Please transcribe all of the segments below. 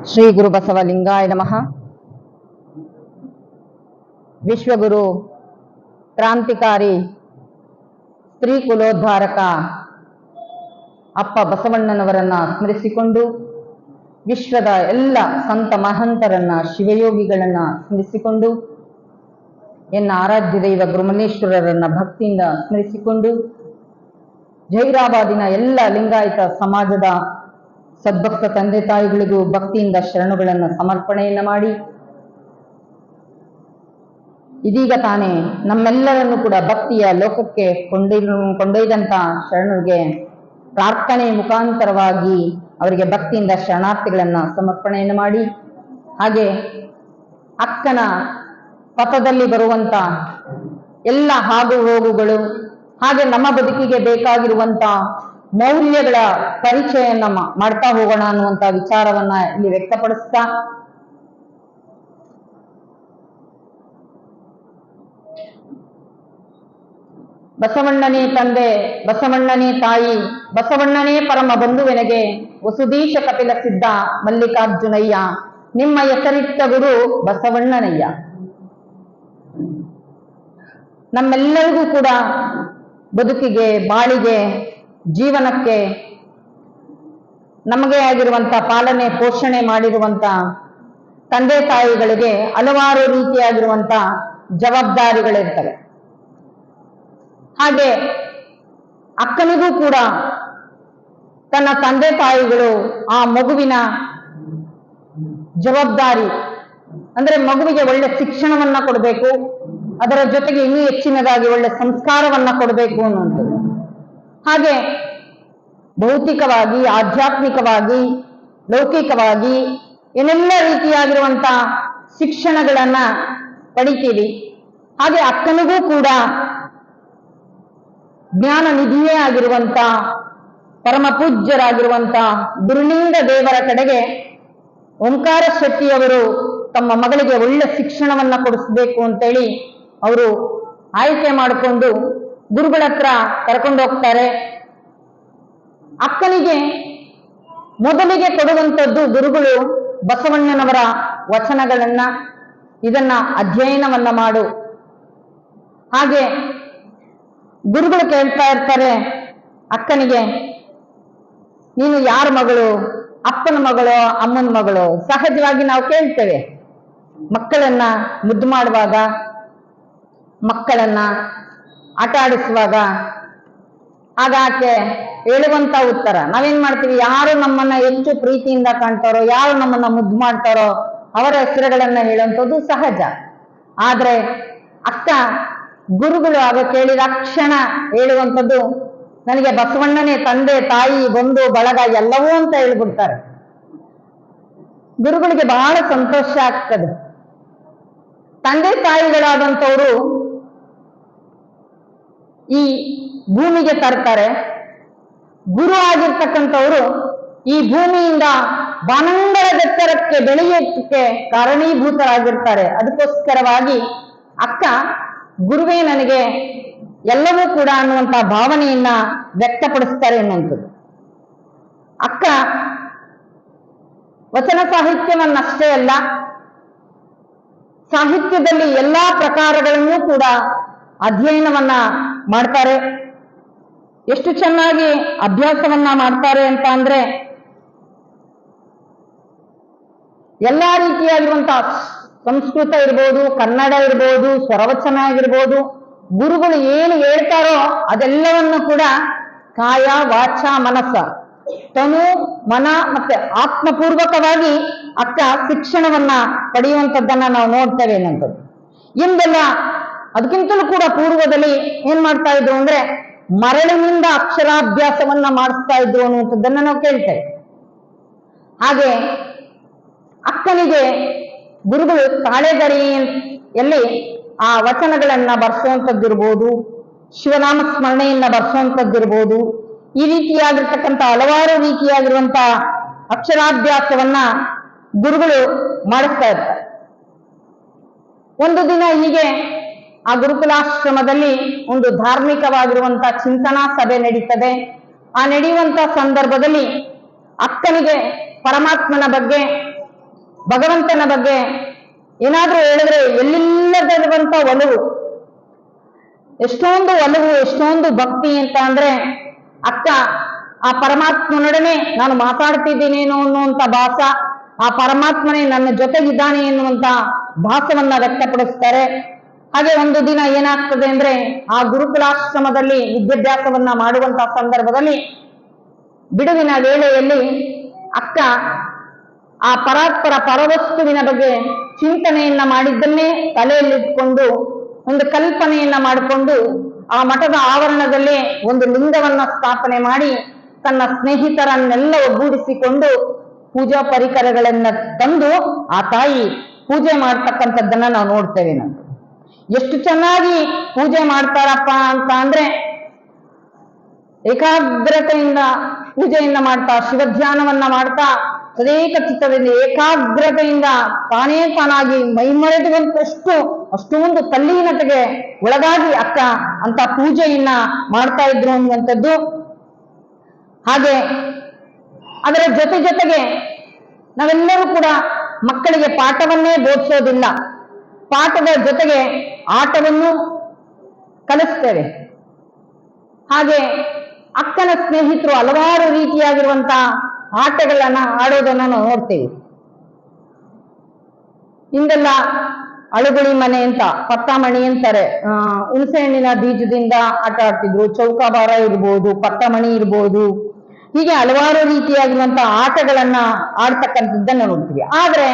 ಶ್ರೀ ಗುರು ಬಸವಲಿಂಗಾಯ ನಮಃ. ವಿಶ್ವಗುರು ಕ್ರಾಂತಿಕಾರಿ ಸ್ತ್ರೀ ಕುಲೋದ್ಧಾರಕ ಅಪ್ಪ ಬಸವಣ್ಣನವರನ್ನ ಸ್ಮರಿಸಿಕೊಂಡು, ವಿಶ್ವದ ಎಲ್ಲ ಸಂತ ಮಹಂತರನ್ನ, ಶಿವಯೋಗಿಗಳನ್ನ ಸ್ಮರಿಸಿಕೊಂಡು, ಎನ್ನ ಆರಾಧ್ಯ ದೈವ ಗುರುಮಲ್ಲೇಶ್ವರರನ್ನ ಭಕ್ತಿಯಿಂದ ಸ್ಮರಿಸಿಕೊಂಡು, ಜೈರಾಬಾದಿನ ಎಲ್ಲ ಲಿಂಗಾಯತ ಸಮಾಜದ ಸದ್ಭಕ್ತ ತಂದೆ ತಾಯಿಗಳಿಗೂ ಭಕ್ತಿಯಿಂದ ಶರಣುಗಳನ್ನು ಸಮರ್ಪಣೆಯನ್ನು ಮಾಡಿ, ಇದೀಗ ತಾನೇ ನಮ್ಮೆಲ್ಲರನ್ನು ಕೂಡ ಭಕ್ತಿಯ ಲೋಕಕ್ಕೆ ಕೊಂಡೊಯ್ದಂತ ಶರಣರಿಗೆ ಪ್ರಾರ್ಥನೆ ಮುಖಾಂತರವಾಗಿ ಅವರಿಗೆ ಭಕ್ತಿಯಿಂದ ಶರಣಾರ್ಥಿಗಳನ್ನ ಸಮರ್ಪಣೆಯನ್ನು ಮಾಡಿ, ಹಾಗೆ ಅಕ್ಕನ ಪಥದಲ್ಲಿ ಬರುವಂತ ಎಲ್ಲ ಆಗು ಹೋಗುಗಳು, ಹಾಗೆ ನಮ್ಮ ಬದುಕಿಗೆ ಬೇಕಾಗಿರುವಂತ ಮೌಲ್ಯಗಳ ಪರಿಚಯನ್ನ ಮಾಡ್ತಾ ಹೋಗೋಣ ಅನ್ನುವಂತ ವಿಚಾರವನ್ನ ಇಲ್ಲಿ ವ್ಯಕ್ತಪಡಿಸ್ತಾ, ಬಸವಣ್ಣನೇ ತಂದೆ, ಬಸವಣ್ಣನೇ ತಾಯಿ, ಬಸವಣ್ಣನೇ ಪರಮ ಬಂಧುವೆನಗೆ, ವಸುದೀಶ ಕಪಿಲ ಸಿದ್ಧ ಮಲ್ಲಿಕಾರ್ಜುನಯ್ಯ, ನಿಮ್ಮ ಹೆಸರಿಟ್ಟ ಗುರು ಬಸವಣ್ಣನಯ್ಯ. ನಮ್ಮೆಲ್ಲರಿಗೂ ಕೂಡ ಬದುಕಿಗೆ, ಬಾಳಿಗೆ, ಜೀವನಕ್ಕೆ ನಮಗೆ ಆಗಿರುವಂತ ಪಾಲನೆ ಪೋಷಣೆ ಮಾಡಿರುವಂತ ತಂದೆ ತಾಯಿಗಳಿಗೆ ಹಲವಾರು ರೀತಿಯಾಗಿರುವಂತ ಜವಾಬ್ದಾರಿಗಳಿರ್ತವೆ. ಹಾಗೆ ಅಕ್ಕನಿಗೂ ಕೂಡ ತನ್ನ ತಂದೆ ತಾಯಿಗಳು ಆ ಮಗುವಿನ ಜವಾಬ್ದಾರಿ ಅಂದ್ರೆ ಮಗುವಿಗೆ ಒಳ್ಳೆ ಶಿಕ್ಷಣವನ್ನ ಕೊಡಬೇಕು, ಅದರ ಜೊತೆಗೆ ಇನ್ನೂ ಹೆಚ್ಚಿನದಾಗಿ ಒಳ್ಳೆ ಸಂಸ್ಕಾರವನ್ನ ಕೊಡಬೇಕು ಅನ್ನುವಂಥದ್ದು. ಹಾಗೆ ಭೌತಿಕವಾಗಿ, ಆಧ್ಯಾತ್ಮಿಕವಾಗಿ, ಲೌಕಿಕವಾಗಿ ಏನೆಲ್ಲ ರೀತಿಯಾಗಿರುವಂತ ಶಿಕ್ಷಣಗಳನ್ನ ಪಡಿತೀವಿ. ಹಾಗೆ ಅಕ್ಕನಿಗೂ ಕೂಡ ಜ್ಞಾನ ನಿಧಿಯೇ ಆಗಿರುವಂತ ಪರಮ ಪೂಜ್ಯರಾಗಿರುವಂತ ಗುರುಲಿಂಗ ದೇವರ ಕಡೆಗೆ ಓಂಕಾರ ಶೆಟ್ಟಿಯವರು ತಮ್ಮ ಮಗಳಿಗೆ ಒಳ್ಳೆ ಶಿಕ್ಷಣವನ್ನ ಕೊಡಿಸ್ಬೇಕು ಅಂತೇಳಿ ಅವರು ಆಯ್ಕೆ ಮಾಡಿಕೊಂಡು ಗುರುಗಳ ಹತ್ರ ಕರ್ಕೊಂಡು ಹೋಗ್ತಾರೆ. ಅಕ್ಕನಿಗೆ ಮೊದಲಿಗೆ ಕೊಡುವಂಥದ್ದು ಗುರುಗಳು ಬಸವಣ್ಣನವರ ವಚನಗಳನ್ನ, ಇದನ್ನ ಅಧ್ಯಯನವನ್ನ ಮಾಡು. ಹಾಗೆ ಗುರುಗಳು ಕೇಳ್ತಾ ಇರ್ತಾರೆ ಅಕ್ಕನಿಗೆ, ನೀನು ಯಾರ ಮಗಳು, ಅಪ್ಪನ ಮಗಳು, ಅಮ್ಮನ ಮಗಳು? ಸಹಜವಾಗಿ ನಾವು ಕೇಳ್ತೇವೆ ಮಕ್ಕಳನ್ನ ಮುದ್ದು ಮಾಡುವಾಗ, ಮಕ್ಕಳನ್ನ ಆಟ ಆಡಿಸುವಾಗ. ಆಗಾಕೆ ಹೇಳುವಂತ ಉತ್ತರ ನಾವೇನ್ ಮಾಡ್ತೀವಿ, ಯಾರು ನಮ್ಮನ್ನ ಹೆಚ್ಚು ಪ್ರೀತಿಯಿಂದ ಕಾಣ್ತಾರೋ, ಯಾರು ನಮ್ಮನ್ನ ಮುದ್ದು ಮಾಡ್ತಾರೋ ಅವರ ಹೆಸರುಗಳನ್ನ ಹೇಳುವಂಥದ್ದು ಸಹಜ. ಆದ್ರೆ ಅಕ್ಕ ಗುರುಗಳು ಆಗ ಕೇಳಿದ ಕ್ಷಣ ಹೇಳುವಂಥದ್ದು, ನನಗೆ ಬಸವಣ್ಣನೇ ತಂದೆ ತಾಯಿ ಬಂಧು ಬಳಗ ಎಲ್ಲವೂ ಅಂತ ಹೇಳ್ಬಿಡ್ತಾರೆ. ಗುರುಗಳಿಗೆ ಬಹಳ ಸಂತೋಷ ಆಗ್ತದೆ. ತಂದೆ ತಾಯಿಗಳಾದಂಥವ್ರು ಈ ಭೂಮಿಗೆ ತರ್ತಾರೆ, ಗುರು ಆಗಿರ್ತಕ್ಕಂಥವ್ರು ಈ ಭೂಮಿಯಿಂದ ಬಾನಂಗಳದೆತ್ತರಕ್ಕೆ ಬೆಳೆಯೋದಕ್ಕೆ ಕಾರಣೀಭೂತರಾಗಿರ್ತಾರೆ. ಅದಕ್ಕೋಸ್ಕರವಾಗಿ ಅಕ್ಕ ಗುರುವೇ ನನಗೆ ಎಲ್ಲವೂ ಕೂಡ ಅನ್ನುವಂತ ಭಾವನೆಯನ್ನ ವ್ಯಕ್ತಪಡಿಸ್ತಾರೆ ಅನ್ನುವಂಥದ್ದು. ಅಕ್ಕ ವಚನ ಸಾಹಿತ್ಯವನ್ನಷ್ಟೇ ಅಲ್ಲ, ಸಾಹಿತ್ಯದಲ್ಲಿ ಎಲ್ಲಾ ಪ್ರಕಾರಗಳನ್ನು ಕೂಡ ಅಧ್ಯಯನವನ್ನ ಮಾಡ್ತಾರೆ. ಎಷ್ಟು ಚೆನ್ನಾಗಿ ಅಭ್ಯಾಸವನ್ನ ಮಾಡ್ತಾರೆ ಅಂತ ಅಂದ್ರೆ, ಎಲ್ಲಾ ರೀತಿಯಾಗಿರುವಂತಹ ಸಂಸ್ಕೃತ ಇರ್ಬೋದು, ಕನ್ನಡ ಇರ್ಬೋದು, ಸ್ವರವಚನ ಆಗಿರ್ಬೋದು, ಗುರುಗಳು ಏನು ಹೇಳ್ತಾರೋ ಅದೆಲ್ಲವನ್ನು ಕೂಡ ಕಾಯ ವಾಚ ಮನಸ್ಸ, ತನು ಮನ ಮತ್ತೆ ಆತ್ಮಪೂರ್ವಕವಾಗಿ ಅಕ್ಕ ಶಿಕ್ಷಣವನ್ನ ಪಡೆಯುವಂಥದ್ದನ್ನ ನಾವು ನೋಡ್ತೇವೆ ಅನ್ನೋದು. ಹಿಂದೆಲ್ಲ ಅದಕ್ಕಿಂತಲೂ ಕೂಡ ಪೂರ್ವದಲ್ಲಿ ಏನ್ ಮಾಡ್ತಾ ಇದ್ರು ಅಂದ್ರೆ ಮರಳಿನಿಂದ ಅಕ್ಷರಾಭ್ಯಾಸವನ್ನ ಮಾಡಿಸ್ತಾ ಇದ್ರು ಅನ್ನುವಂಥದ್ದನ್ನ ನಾವು ಕೇಳ್ತೇವೆ. ಹಾಗೆ ಅಕ್ಕನಿಗೆ ಗುರುಗಳು ತಾಳೆಗರಿಯಲ್ಲಿ ಆ ವಚನಗಳನ್ನ ಬರ್ಸುವಂಥದ್ದಿರ್ಬೋದು, ಶಿವನಾಮ ಸ್ಮರಣೆಯನ್ನ ಬರ್ಸುವಂಥದ್ದಿರ್ಬೋದು, ಈ ರೀತಿಯಾಗಿರ್ತಕ್ಕಂಥ ಹಲವಾರು ರೀತಿಯಾಗಿರುವಂತ ಅಕ್ಷರಾಭ್ಯಾಸವನ್ನ ಗುರುಗಳು ಮಾಡಿಸ್ತಾ ಇರ್ತಾರೆ. ಒಂದು ದಿನ ಹೀಗೆ ಆ ಗುರುಕುಲಾಶ್ರಮದಲ್ಲಿ ಒಂದು ಧಾರ್ಮಿಕವಾಗಿರುವಂತ ಚಿಂತನಾ ಸಭೆ ನಡೀತದೆ. ಆ ನಡೆಯುವಂತ ಸಂದರ್ಭದಲ್ಲಿ ಅಕ್ಕನಿಗೆ ಪರಮಾತ್ಮನ ಬಗ್ಗೆ, ಭಗವಂತನ ಬಗ್ಗೆ ಏನಾದ್ರೂ ಹೇಳಿದ್ರೆ ಎಲ್ಲಿಲ್ಲದಿರುವಂತ ಒಲವು, ಎಷ್ಟೊಂದು ಒಲವು, ಎಷ್ಟೊಂದು ಭಕ್ತಿ ಅಂತ ಅಂದ್ರೆ ಅಕ್ಕ ಆ ಪರಮಾತ್ಮನೊಡನೆ ನಾನು ಮಾತಾಡ್ತಿದ್ದೀನೇನೋ ಅನ್ನುವಂತ ಭಾಸ, ಆ ಪರಮಾತ್ಮನೇ ನನ್ನ ಜೊತೆಗಿದ್ದಾನೆ ಎನ್ನುವಂತ ಭಾಸವನ್ನ ವ್ಯಕ್ತಪಡಿಸ್ತಾರೆ. ಹಾಗೆ ಒಂದು ದಿನ ಏನಾಗ್ತದೆ ಅಂದ್ರೆ ಆ ಗುರುಕುಲಾಶ್ರಮದಲ್ಲಿ ವಿದ್ಯಾಭ್ಯಾಸವನ್ನ ಮಾಡುವಂತಹ ಸಂದರ್ಭದಲ್ಲಿ ಬಿಡುವಿನ ವೇಳೆಯಲ್ಲಿ ಅಕ್ಕ ಆ ಪರಾತ್ಪರ ಪರವಸ್ತುವಿನ ಬಗ್ಗೆ ಚಿಂತನೆಯನ್ನ ಮಾಡಿದ್ದನ್ನೇ ತಲೆಯಲ್ಲಿಟ್ಕೊಂಡು ಒಂದು ಕಲ್ಪನೆಯನ್ನ ಮಾಡಿಕೊಂಡು ಆ ಮಠದ ಆವರಣದಲ್ಲಿ ಒಂದು ಲಿಂಗವನ್ನ ಸ್ಥಾಪನೆ ಮಾಡಿ ತನ್ನ ಸ್ನೇಹಿತರನ್ನೆಲ್ಲ ಒಗ್ಗೂಡಿಸಿಕೊಂಡು ಪೂಜಾ ಪರಿಕರಗಳನ್ನ ತಂದು ಆ ತಾಯಿ ಪೂಜೆ ಮಾಡ್ತಕ್ಕಂಥದ್ದನ್ನ ನಾವು ನೋಡ್ತೇವೆ. ನಾವು ಎಷ್ಟು ಚೆನ್ನಾಗಿ ಪೂಜೆ ಮಾಡ್ತಾರಪ್ಪ ಅಂತ ಅಂದ್ರೆ ಏಕಾಗ್ರತೆಯಿಂದ ಪೂಜೆಯನ್ನ ಮಾಡ್ತಾ, ಶಿವಧ್ಯಾನವನ್ನ ಮಾಡ್ತಾ, ತದೇಕ ಚಿತ್ತದಲ್ಲಿ ಏಕಾಗ್ರತೆಯಿಂದ ತಾನೇ ತಾನಾಗಿ ಮೈಮರೆದುವಂತಷ್ಟು ಅಷ್ಟೊಂದು ತಲ್ಲೀನತೆಗೆ ಒಳಗಾಗಿ ಅಕ್ಕ ಅಂತ ಪೂಜೆಯನ್ನ ಮಾಡ್ತಾ ಇದ್ರು ಅನ್ನುವಂಥದ್ದು. ಹಾಗೆ ಅದರ ಜೊತೆಗೆ ನಾವೆಲ್ಲರೂ ಕೂಡ ಮಕ್ಕಳಿಗೆ ಪಾಠವನ್ನೇ ಬೋಧಿಸೋದಿಲ್ಲ, ಪಾಠದ ಜೊತೆಗೆ ಆಟವನ್ನು ಕಲಿಸ್ತೇವೆ. ಹಾಗೆ ಅಕ್ಕನ ಸ್ನೇಹಿತರು ಹಲವಾರು ರೀತಿಯಾಗಿರುವಂತಹ ಆಟಗಳನ್ನ ಆಡೋದನ್ನ ನಾವು ನೋಡ್ತೇವೆ. ಹಿಂದೆಲ್ಲ ಅಳುಗುಳಿ ಮನೆ ಅಂತ, ಪತ್ತಮಣಿ ಅಂತಾರೆ, ಹುಣಸೆ ಹಣ್ಣಿನ ಬೀಜದಿಂದ ಆಟ ಆಡ್ತಿದ್ರು. ಚೌಕಾಬಾರ ಇರ್ಬೋದು, ಪತ್ತಮಣಿ ಇರ್ಬೋದು, ಹೀಗೆ ಹಲವಾರು ರೀತಿಯಾಗಿರುವಂತಹ ಆಟಗಳನ್ನ ಆಡ್ತಕ್ಕಂಥದ್ದನ್ನ ನೋಡ್ತೀವಿ. ಆದ್ರೆ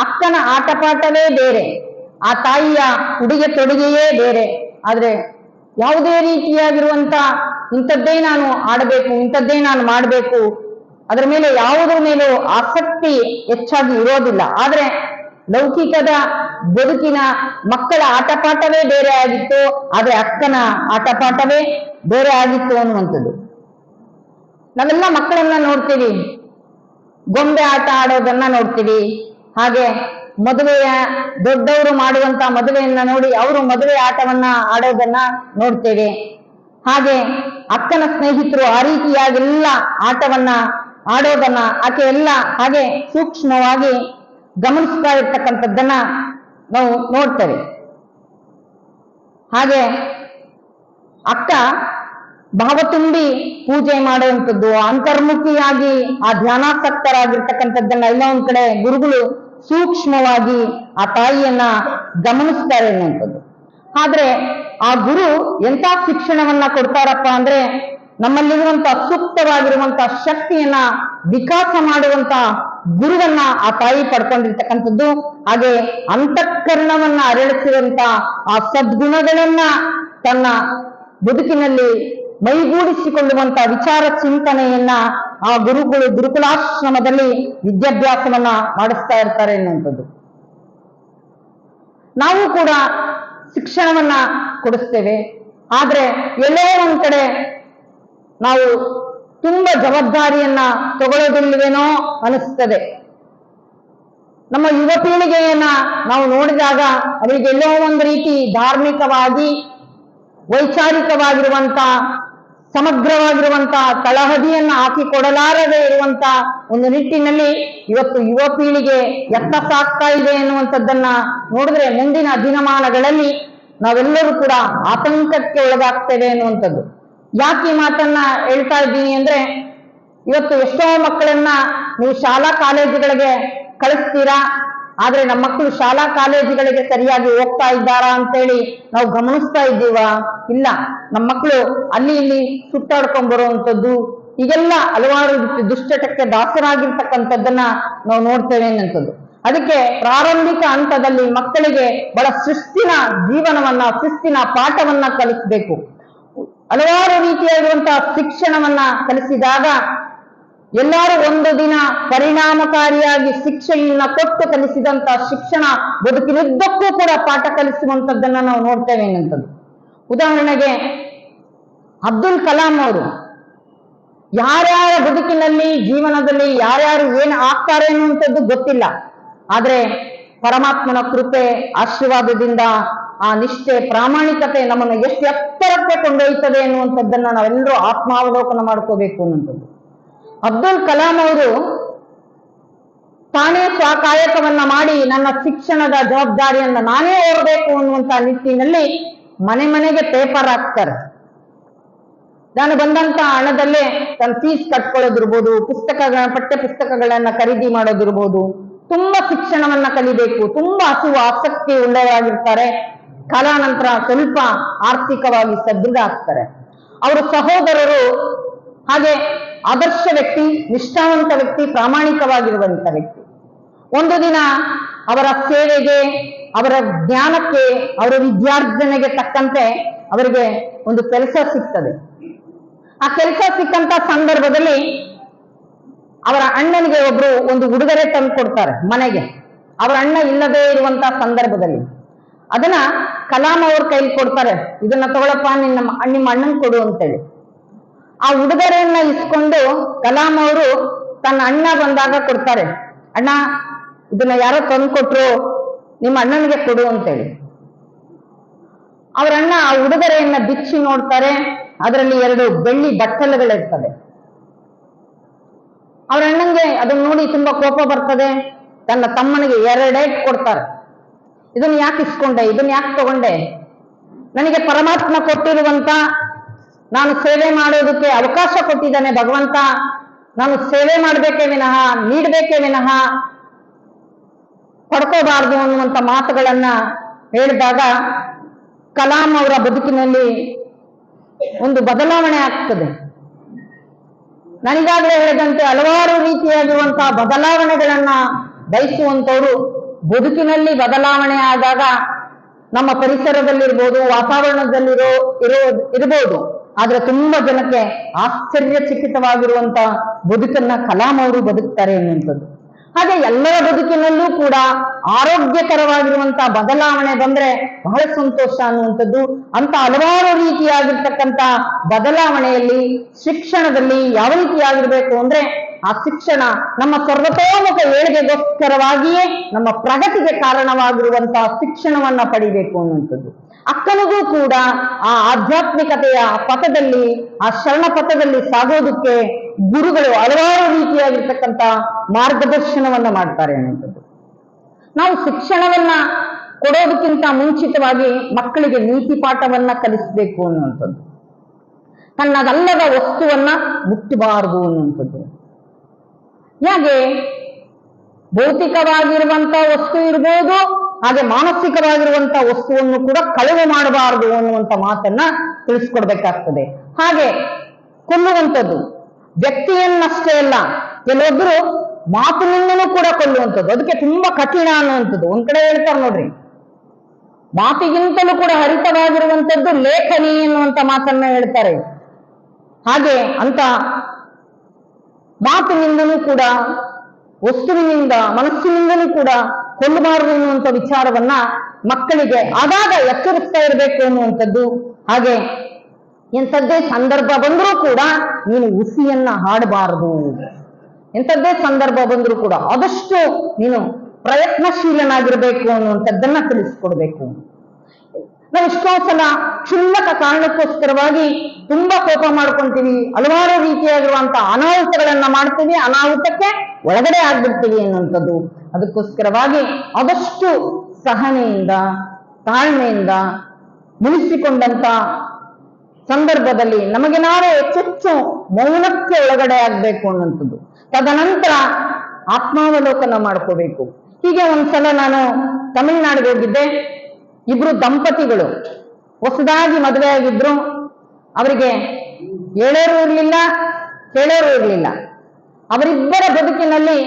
ಅಕ್ಕನ ಆಟಪಾಠವೇ ಬೇರೆ, ಆ ತಾಯಿಯ ಉಡುಗೆ ತೊಡುಗೆಯೇ ಬೇರೆ. ಆದ್ರೆ ಯಾವುದೇ ರೀತಿಯಾಗಿರುವಂತ ಇಂಥದ್ದೇ ನಾನು ಆಡಬೇಕು, ಇಂಥದ್ದೇ ನಾನು ಮಾಡಬೇಕು, ಅದರ ಮೇಲೆ ಯಾವುದ್ರ ಮೇಲೂ ಆಸಕ್ತಿ ಹೆಚ್ಚಾಗಿ ಇರೋದಿಲ್ಲ. ಆದ್ರೆ ಲೌಕಿಕದ ಬದುಕಿನ ಮಕ್ಕಳ ಆಟಪಾಠವೇ ಬೇರೆ ಆಗಿತ್ತು, ಆದ್ರೆ ಅಕ್ಕನ ಆಟಪಾಠವೇ ಬೇರೆ ಆಗಿತ್ತು ಅನ್ನುವಂಥದ್ದು. ನಾವೆಲ್ಲ ಮಕ್ಕಳನ್ನ ನೋಡ್ತೀವಿ, ಗೊಂಬೆ ಆಟ ಆಡೋದನ್ನ ನೋಡ್ತೀವಿ. ಹಾಗೆ ಮದುವೆಯ ದೊಡ್ಡವರು ಮಾಡುವಂತ ಮದುವೆಯನ್ನ ನೋಡಿ ಅವರು ಮದುವೆ ಆಟವನ್ನ ಆಡೋದನ್ನ ನೋಡ್ತೇವೆ. ಹಾಗೆ ಅಕ್ಕನ ಸ್ನೇಹಿತರು ಆ ರೀತಿಯಾಗೆಲ್ಲ ಆಟವನ್ನ ಆಡೋದನ್ನ ಆಕೆ ಎಲ್ಲ ಹಾಗೆ ಸೂಕ್ಷ್ಮವಾಗಿ ಗಮನಿಸ್ತಾ ಇರ್ತಕ್ಕಂಥದ್ದನ್ನ ನಾವು ನೋಡ್ತೇವೆ. ಹಾಗೆ ಅಕ್ಕ ಭಾವ ತುಂಬಿ ಪೂಜೆ ಮಾಡುವಂಥದ್ದು, ಅಂತರ್ಮುಖಿಯಾಗಿ ಆ ಧ್ಯಾನಾಸಕ್ತರಾಗಿರ್ತಕ್ಕಂಥದ್ದನ್ನ ಎಲ್ಲ ಒಂದ್ ಕಡೆ ಗುರುಗಳು ಸೂಕ್ಷ್ಮವಾಗಿ ಆ ತಾಯಿಯನ್ನ ಗಮನಿಸ್ತಾರೆ ಅನ್ನುವಂಥದ್ದು. ಆದ್ರೆ ಆ ಗುರು ಎಂತ ಶಿಕ್ಷಣವನ್ನ ಕೊಡ್ತಾರಪ್ಪ ಅಂದ್ರೆ ನಮ್ಮಲ್ಲಿರುವಂತ ಸೂಕ್ತವಾಗಿರುವಂತ ಶಕ್ತಿಯನ್ನ ವಿಕಾಸ ಮಾಡುವಂತ ಗುರುವನ್ನ ಆ ತಾಯಿ ಪಡ್ಕೊಂಡಿರ್ತಕ್ಕಂಥದ್ದು. ಹಾಗೆ ಅಂತಃಕರಣವನ್ನ ಅರಳಿಸಿರುವಂತ ಆ ಸದ್ಗುಣಗಳನ್ನ ತನ್ನ ಬದುಕಿನಲ್ಲಿ ಮೈಗೂಡಿಸಿಕೊಳ್ಳುವಂತ ವಿಚಾರ ಚಿಂತನೆಯನ್ನ ಆ ಗುರುಗಳು ಗುರುಕುಲಾಶ್ರಮದಲ್ಲಿ ವಿದ್ಯಾಭ್ಯಾಸವನ್ನ ಮಾಡಿಸ್ತಾ ಇರ್ತಾರೆ ಅನ್ನುವಂಥದ್ದು. ನಾವು ಕೂಡ ಶಿಕ್ಷಣವನ್ನ ಕೊಡಿಸ್ತೇವೆ, ಆದ್ರೆ ಎಲ್ಲೋ ಒಂದ್ ಕಡೆ ನಾವು ತುಂಬಾ ಜವಾಬ್ದಾರಿಯನ್ನ ತಗೊಳ್ಳೋದಿಲ್ವೇನೋ ಅನಿಸ್ತದೆ. ನಮ್ಮ ಯುವ ಪೀಳಿಗೆಯನ್ನ ನಾವು ನೋಡಿದಾಗ ಅವರಿಗೆ ಎಲ್ಲೋ ಒಂದು ರೀತಿ ಧಾರ್ಮಿಕವಾಗಿ, ವೈಚಾರಿಕವಾಗಿರುವಂತ, ಸಮಗ್ರವಾಗಿರುವಂತ ತಳಹದಿಯನ್ನ ಹಾಕಿಕೊಡಲಾರದೆ ಇರುವಂತ ಒಂದು ನಿಟ್ಟಿನಲ್ಲಿ ಇವತ್ತು ಯುವ ಪೀಳಿಗೆ ಎತ್ತ ಸಾಗ್ತಾ ಇದೆ ಎನ್ನುವಂಥದ್ದನ್ನ ನೋಡಿದ್ರೆ ಮುಂದಿನ ದಿನಮಾನಗಳಲ್ಲಿ ನಾವೆಲ್ಲರೂ ಕೂಡ ಆತಂಕಕ್ಕೆ ಒಳಗಾಗ್ತೇವೆ ಅನ್ನುವಂಥದ್ದು. ಯಾಕೆ ಈ ಮಾತನ್ನ ಹೇಳ್ತಾ ಇದ್ದೀನಿ ಅಂದ್ರೆ, ಇವತ್ತು ಎಷ್ಟೋ ಮಕ್ಕಳನ್ನ ನೀವು ಶಾಲಾ ಕಾಲೇಜುಗಳಿಗೆ ಕಳಿಸ್ತೀರಾ, ಆದ್ರೆ ನಮ್ಮ ಮಕ್ಕಳು ಶಾಲಾ ಕಾಲೇಜುಗಳಿಗೆ ಸರಿಯಾಗಿ ಹೋಗ್ತಾ ಇದ್ದಾರಾ ಅಂತೇಳಿ ನಾವು ಗಮನಿಸ್ತಾ ಇದ್ದೀವ? ಇಲ್ಲ. ನಮ್ಮ ಮಕ್ಕಳು ಅಲ್ಲಿ ಇಲ್ಲಿ ಸುತ್ತಾಡ್ಕೊಂಡ್ ಬರುವಂಥದ್ದು, ಈಗೆಲ್ಲ ಹಲವಾರು ದುಶ್ಚಟಕ್ಕೆ ದಾಸರಾಗಿರ್ತಕ್ಕಂಥದ್ದನ್ನ ನಾವು ನೋಡ್ತೇವೆ ಅನ್ನುವಂಥದ್ದು. ಅದಕ್ಕೆ ಪ್ರಾರಂಭಿಕ ಹಂತದಲ್ಲಿ ಮಕ್ಕಳಿಗೆ ಬಹಳ ಶಿಸ್ತಿನ ಜೀವನವನ್ನ, ಶಿಸ್ತಿನ ಪಾಠವನ್ನ ಕಲಿಸಬೇಕು. ಹಲವಾರು ರೀತಿಯಾಗಿರುವಂತಹ ಶಿಕ್ಷಣವನ್ನ ಕಲಿಸಿದಾಗ ಎಲ್ಲರೂ ಒಂದು ದಿನ ಪರಿಣಾಮಕಾರಿಯಾಗಿ ಶಿಕ್ಷೆಯನ್ನ ಕೊಟ್ಟು ಕಲಿಸಿದಂತ ಶಿಕ್ಷಣ ಬದುಕಿನುದ್ದಕ್ಕೂ ಕೂಡ ಪಾಠ ಕಲಿಸುವಂಥದ್ದನ್ನ ನಾವು ನೋಡ್ತೇವೆ ಅನ್ನುವಂಥದ್ದು. ಉದಾಹರಣೆಗೆ ಅಬ್ದುಲ್ ಕಲಾಂ ಅವರು ಯಾರ್ಯಾರ ಬದುಕಿನಲ್ಲಿ, ಜೀವನದಲ್ಲಿ ಯಾರ್ಯಾರು ಏನು ಆಗ್ತಾರೆ ಅನ್ನುವಂಥದ್ದು ಗೊತ್ತಿಲ್ಲ, ಆದ್ರೆ ಪರಮಾತ್ಮನ ಕೃಪೆ ಆಶೀರ್ವಾದದಿಂದ ಆ ನಿಷ್ಠೆ ಪ್ರಾಮಾಣಿಕತೆ ನಮ್ಮನ್ನು ಎಷ್ಟು ಎತ್ತರಕ್ಕೆ ಕೊಂಡೊಯ್ತದೆ ಎನ್ನುವಂಥದ್ದನ್ನ ನಾವೆಲ್ಲರೂ ಆತ್ಮಾವಲೋಕನ ಮಾಡ್ಕೋಬೇಕು ಅನ್ನುವಂಥದ್ದು. ಅಬ್ದುಲ್ ಕಲಾಂ ಅವರು ತಾನೇ ಸ್ವಕಾಯಕವನ್ನ ಮಾಡಿ ನನ್ನ ಶಿಕ್ಷಣದ ಜವಾಬ್ದಾರಿಯನ್ನ ನಾನೇ ಓದಬೇಕು ಅನ್ನುವಂತ ನಿಟ್ಟಿನಲ್ಲಿ ಮನೆ ಮನೆಗೆ ಪೇಪರ್ ಹಾಕ್ತಾರೆ. ನಾನು ಬಂದಂತ ಹಣದಲ್ಲೇ ತನ್ನ ಫೀಸ್ ಕಟ್ಕೊಳ್ಳೋದಿರ್ಬೋದು, ಪಠ್ಯ ಪುಸ್ತಕಗಳನ್ನ ಖರೀದಿ ಮಾಡೋದಿರ್ಬೋದು, ತುಂಬಾ ಶಿಕ್ಷಣವನ್ನ ಕಲಿಬೇಕು, ತುಂಬಾ ಹಸಿವು ಆಸಕ್ತಿ ಉಳ್ಳವರಾಗಿರ್ತಾರೆ. ಕಾಲಾನಂತರ ಸ್ವಲ್ಪ ಆರ್ಥಿಕವಾಗಿ ಸದೃಢ ಆಗ್ತಾರೆ. ಅವರ ಸಹೋದರರು ಹಾಗೆ ಆದರ್ಶ ವ್ಯಕ್ತಿ, ನಿಷ್ಠಾವಂತ ವ್ಯಕ್ತಿ, ಪ್ರಾಮಾಣಿಕವಾಗಿರುವಂತ ವ್ಯಕ್ತಿ. ಒಂದು ದಿನ ಅವರ ಸೇವೆಗೆ, ಅವರ ಜ್ಞಾನಕ್ಕೆ, ಅವರ ವಿದ್ಯಾರ್ಜನೆಗೆ ತಕ್ಕಂತೆ ಅವರಿಗೆ ಒಂದು ಕೆಲಸ ಸಿಗ್ತದೆ. ಆ ಕೆಲಸ ಸಿಕ್ಕಂತ ಸಂದರ್ಭದಲ್ಲಿ ಅವರ ಅಣ್ಣನಿಗೆ ಒಬ್ರು ಒಂದು ಉಡುಗೊರೆ ತಂದು ಕೊಡ್ತಾರೆ ಮನೆಗೆ. ಅವರ ಅಣ್ಣ ಇಲ್ಲದೇ ಇರುವಂತಹ ಸಂದರ್ಭದಲ್ಲಿ ಅದನ್ನ ಕಲಾಂ ಅವ್ರ ಕೈಲಿ ಕೊಡ್ತಾರೆ. ಇದನ್ನ ತಗೊಳಪ್ಪ, ನಿಮ್ಮ ಅಣ್ಣನ್ ಕೊಡು ಅಂತೇಳಿ. ಆ ಉಡುಗೊರೆಯನ್ನ ಇಸ್ಕೊಂಡು ಕಲಾಂ ಅವರು ತನ್ನ ಅಣ್ಣ ಬಂದಾಗ ಕೊಡ್ತಾರೆ. ಅಣ್ಣ, ಇದನ್ನ ಯಾರೋ ತಂದು ಕೊಟ್ರು, ನಿಮ್ಮ ಅಣ್ಣನಿಗೆ ಕೊಡು ಅಂತೇಳಿ. ಅವರ ಅಣ್ಣ ಆ ಉಡುಗೊರೆಯನ್ನ ಬಿಚ್ಚಿ ನೋಡ್ತಾರೆ. ಅದರಲ್ಲಿ 2 ಬೆಳ್ಳಿ ಬಟ್ಟಲುಗಳಿರ್ತವೆ. ಅವರ ಅಣ್ಣಂಗೆ ಅದನ್ನ ನೋಡಿ ತುಂಬಾ ಕೋಪ ಬರ್ತದೆ. ತನ್ನ ತಮ್ಮನಿಗೆ 2 ಏಟ್ ಕೊಡ್ತಾರೆ. ಇದನ್ನ ಯಾಕೆ ಇಸ್ಕೊಂಡೆ, ಇದನ್ನ ಯಾಕೆ ತಗೊಂಡೆ? ನನಗೆ ಪರಮಾತ್ಮ ಕೊಟ್ಟಿರುವಂತ, ನಾನು ಸೇವೆ ಮಾಡೋದಕ್ಕೆ ಅವಕಾಶ ಕೊಟ್ಟಿದ್ದಾನೆ ಭಗವಂತ. ನಾನು ಸೇವೆ ಮಾಡಬೇಕೇ ವಿನಃ, ನೀಡಬೇಕೇ ವಿನಃ ಪಡ್ಕೋಬಾರ್ದು ಅನ್ನುವಂತ ಮಾತುಗಳನ್ನ ಹೇಳಿದಾಗ ಕಲಾಂ ಅವರ ಬದುಕಿನಲ್ಲಿ ಒಂದು ಬದಲಾವಣೆ ಆಗ್ತದೆ. ನನಗಾಗಲೇ ಹೇಳಿದಂತೆ ಹಲವಾರು ರೀತಿಯಾಗಿರುವಂತಹ ಬದಲಾವಣೆಗಳನ್ನ ಬಯಸುವಂತವರು ಬದುಕಿನಲ್ಲಿ ಬದಲಾವಣೆ ಆದಾಗ ನಮ್ಮ ಪರಿಸರದಲ್ಲಿರ್ಬೋದು, ಇರಬಹುದು, ಆದ್ರೆ ತುಂಬಾ ಜನಕ್ಕೆ ಆಶ್ಚರ್ಯಚಕಿತವಾಗಿರುವಂತ ಬದುಕನ್ನ ಕಲಾಂ ಅವರು ಬದುಕ್ತಾರೆ ಎನ್ನುವಂಥದ್ದು. ಹಾಗೆ ಎಲ್ಲರ ಬದುಕಿನಲ್ಲೂ ಕೂಡ ಆರೋಗ್ಯಕರವಾಗಿರುವಂತಹ ಬದಲಾವಣೆ ಬಂದ್ರೆ ಬಹಳ ಸಂತೋಷ ಅನ್ನುವಂಥದ್ದು. ಅಂತ ಹಲವಾರು ರೀತಿಯಾಗಿರ್ತಕ್ಕಂಥ ಬದಲಾವಣೆಯಲ್ಲಿ ಶಿಕ್ಷಣದಲ್ಲಿ ಯಾವ ರೀತಿಯಾಗಿರ್ಬೇಕು ಅಂದ್ರೆ, ಆ ಶಿಕ್ಷಣ ನಮ್ಮ ಸರ್ವತೋಮುಖ ಏಳಿಗೆಗೋಸ್ಕರವಾಗಿಯೇ ನಮ್ಮ ಪ್ರಗತಿಗೆ ಕಾರಣವಾಗಿರುವಂತಹ ಶಿಕ್ಷಣವನ್ನ ಪಡಿಬೇಕು ಅನ್ನುವಂಥದ್ದು. ಅಕ್ಕನಿಗೂ ಕೂಡ ಆ ಆಧ್ಯಾತ್ಮಿಕತೆಯ ಪಥದಲ್ಲಿ, ಆ ಶರಣ ಪಥದಲ್ಲಿ ಸಾಗೋದಕ್ಕೆ ಗುರುಗಳು ಹಲವಾರು ರೀತಿಯಾಗಿರ್ತಕ್ಕಂಥ ಮಾರ್ಗದರ್ಶನವನ್ನ ಮಾಡ್ತಾರೆ ಅನ್ನುವಂಥದ್ದು. ನಾವು ಶಿಕ್ಷಣವನ್ನ ಕೊಡೋದಕ್ಕಿಂತ ಮುಂಚಿತವಾಗಿ ಮಕ್ಕಳಿಗೆ ನೀತಿ ಪಾಠವನ್ನ ಕಲಿಸಬೇಕು ಅನ್ನುವಂಥದ್ದು. ತನ್ನದಲ್ಲದ ವಸ್ತುವನ್ನ ಮುಟ್ಟಬಾರದು ಅನ್ನುವಂಥದ್ದು. ಹೇಗೆ ಭೌತಿಕವಾಗಿರುವಂತ ವಸ್ತು ಇರ್ಬೋದು, ಹಾಗೆ ಮಾನಸಿಕವಾಗಿರುವಂತ ವಸ್ತುವನ್ನು ಕೂಡ ಕಳವು ಮಾಡಬಾರದು ಅನ್ನುವಂತ ಮಾತನ್ನ ತಿಳಿಸ್ಕೊಡ್ಬೇಕಾಗ್ತದೆ. ಹಾಗೆ ಕೊಲ್ಲುವಂಥದ್ದು ವ್ಯಕ್ತಿಯನ್ನಷ್ಟೇ ಅಲ್ಲ, ಕೆಲವೊಬ್ರು ಮಾತಿನಿಂದನೂ ಕೂಡ ಕೊಲ್ಲುವಂಥದ್ದು, ಅದಕ್ಕೆ ತುಂಬಾ ಕಠಿಣ ಅನ್ನುವಂಥದ್ದು. ಒಂದ್ ಕಡೆ ಹೇಳ್ತಾರೆ ನೋಡ್ರಿ, ಮಾತಿಗಿಂತಲೂ ಕೂಡ ಹರಿತವಾಗಿರುವಂಥದ್ದು ಲೇಖನಿ ಎನ್ನುವಂತ ಮಾತನ್ನ ಹೇಳ್ತಾರೆ. ಹಾಗೆ ಅಂತ ಮಾತಿನಿಂದಲೂ ಕೂಡ, ವಸ್ತುವಿನಿಂದ, ಮನಸ್ಸಿನಿಂದಲೂ ಕೂಡ ಕೊಲ್ಲಬಾರದು ಎನ್ನುವಂತ ವಿಚಾರವನ್ನ ಮಕ್ಕಳಿಗೆ ಆಗಾಗ ಎಚ್ಚರಿಸ್ತಾ ಇರಬೇಕು ಅನ್ನುವಂಥದ್ದು. ಹಾಗೆ ಎಂಥದ್ದೇ ಸಂದರ್ಭ ಬಂದರೂ ಕೂಡ ನೀನು ಹುಸಿಯನ್ನ ಹಾಡಬಾರದು, ಎಂಥದ್ದೇ ಸಂದರ್ಭ ಬಂದರೂ ಕೂಡ ಆದಷ್ಟು ನೀನು ಪ್ರಯತ್ನಶೀಲನಾಗಿರ್ಬೇಕು ಅನ್ನುವಂಥದ್ದನ್ನ ತಿಳಿಸ್ಕೊಡ್ಬೇಕು. ನಾವು ಎಷ್ಟೋ ಸಲ ಕ್ಷುಲ್ಲಕ ಕಾರಣಕ್ಕೋಸ್ಕರವಾಗಿ ತುಂಬಾ ಕೋಪ ಮಾಡ್ಕೊಂತೀವಿ, ಹಲವಾರು ರೀತಿಯಾಗಿರುವಂತಹ ಅನಾಹುತಗಳನ್ನ ಮಾಡ್ತೀವಿ, ಅನಾಹುತಕ್ಕೆ ಒಳಗಡೆ ಆಗ್ಬಿಡ್ತೀವಿ ಅನ್ನುವಂಥದ್ದು. ಅದಕ್ಕೋಸ್ಕರವಾಗಿ ಆದಷ್ಟು ಸಹನೆಯಿಂದ, ತಾಳ್ಮೆಯಿಂದ ಮುನಿಸಿಕೊಂಡಂತ ಸಂದರ್ಭದಲ್ಲಿ ನಮಗೆ ನಾವೇ ಹೆಚ್ಚೆಚ್ಚು ಮೌನಕ್ಕೆ ಒಳಗಡೆ ಆಗ್ಬೇಕು ಅನ್ನುವಂಥದ್ದು. ತದನಂತರ ಆತ್ಮಾವಲೋಕನ ಮಾಡ್ಕೋಬೇಕು. ಹೀಗೆ ಒಂದ್ಸಲ ನಾನು ತಮಿಳುನಾಡಿಗೆ ಹೋಗಿದ್ದೆ. 2 ದಂಪತಿಗಳು ಹೊಸದಾಗಿ ಮದುವೆ ಆಗಿದ್ರು. ಅವರಿಗೆ ಹೇಳೋರು ಇರ್ಲಿಲ್ಲ, ಕೇಳೋರು ಇರ್ಲಿಲ್ಲ. ಅವರಿಬ್ಬರ ಬದುಕಿನಲ್ಲಿ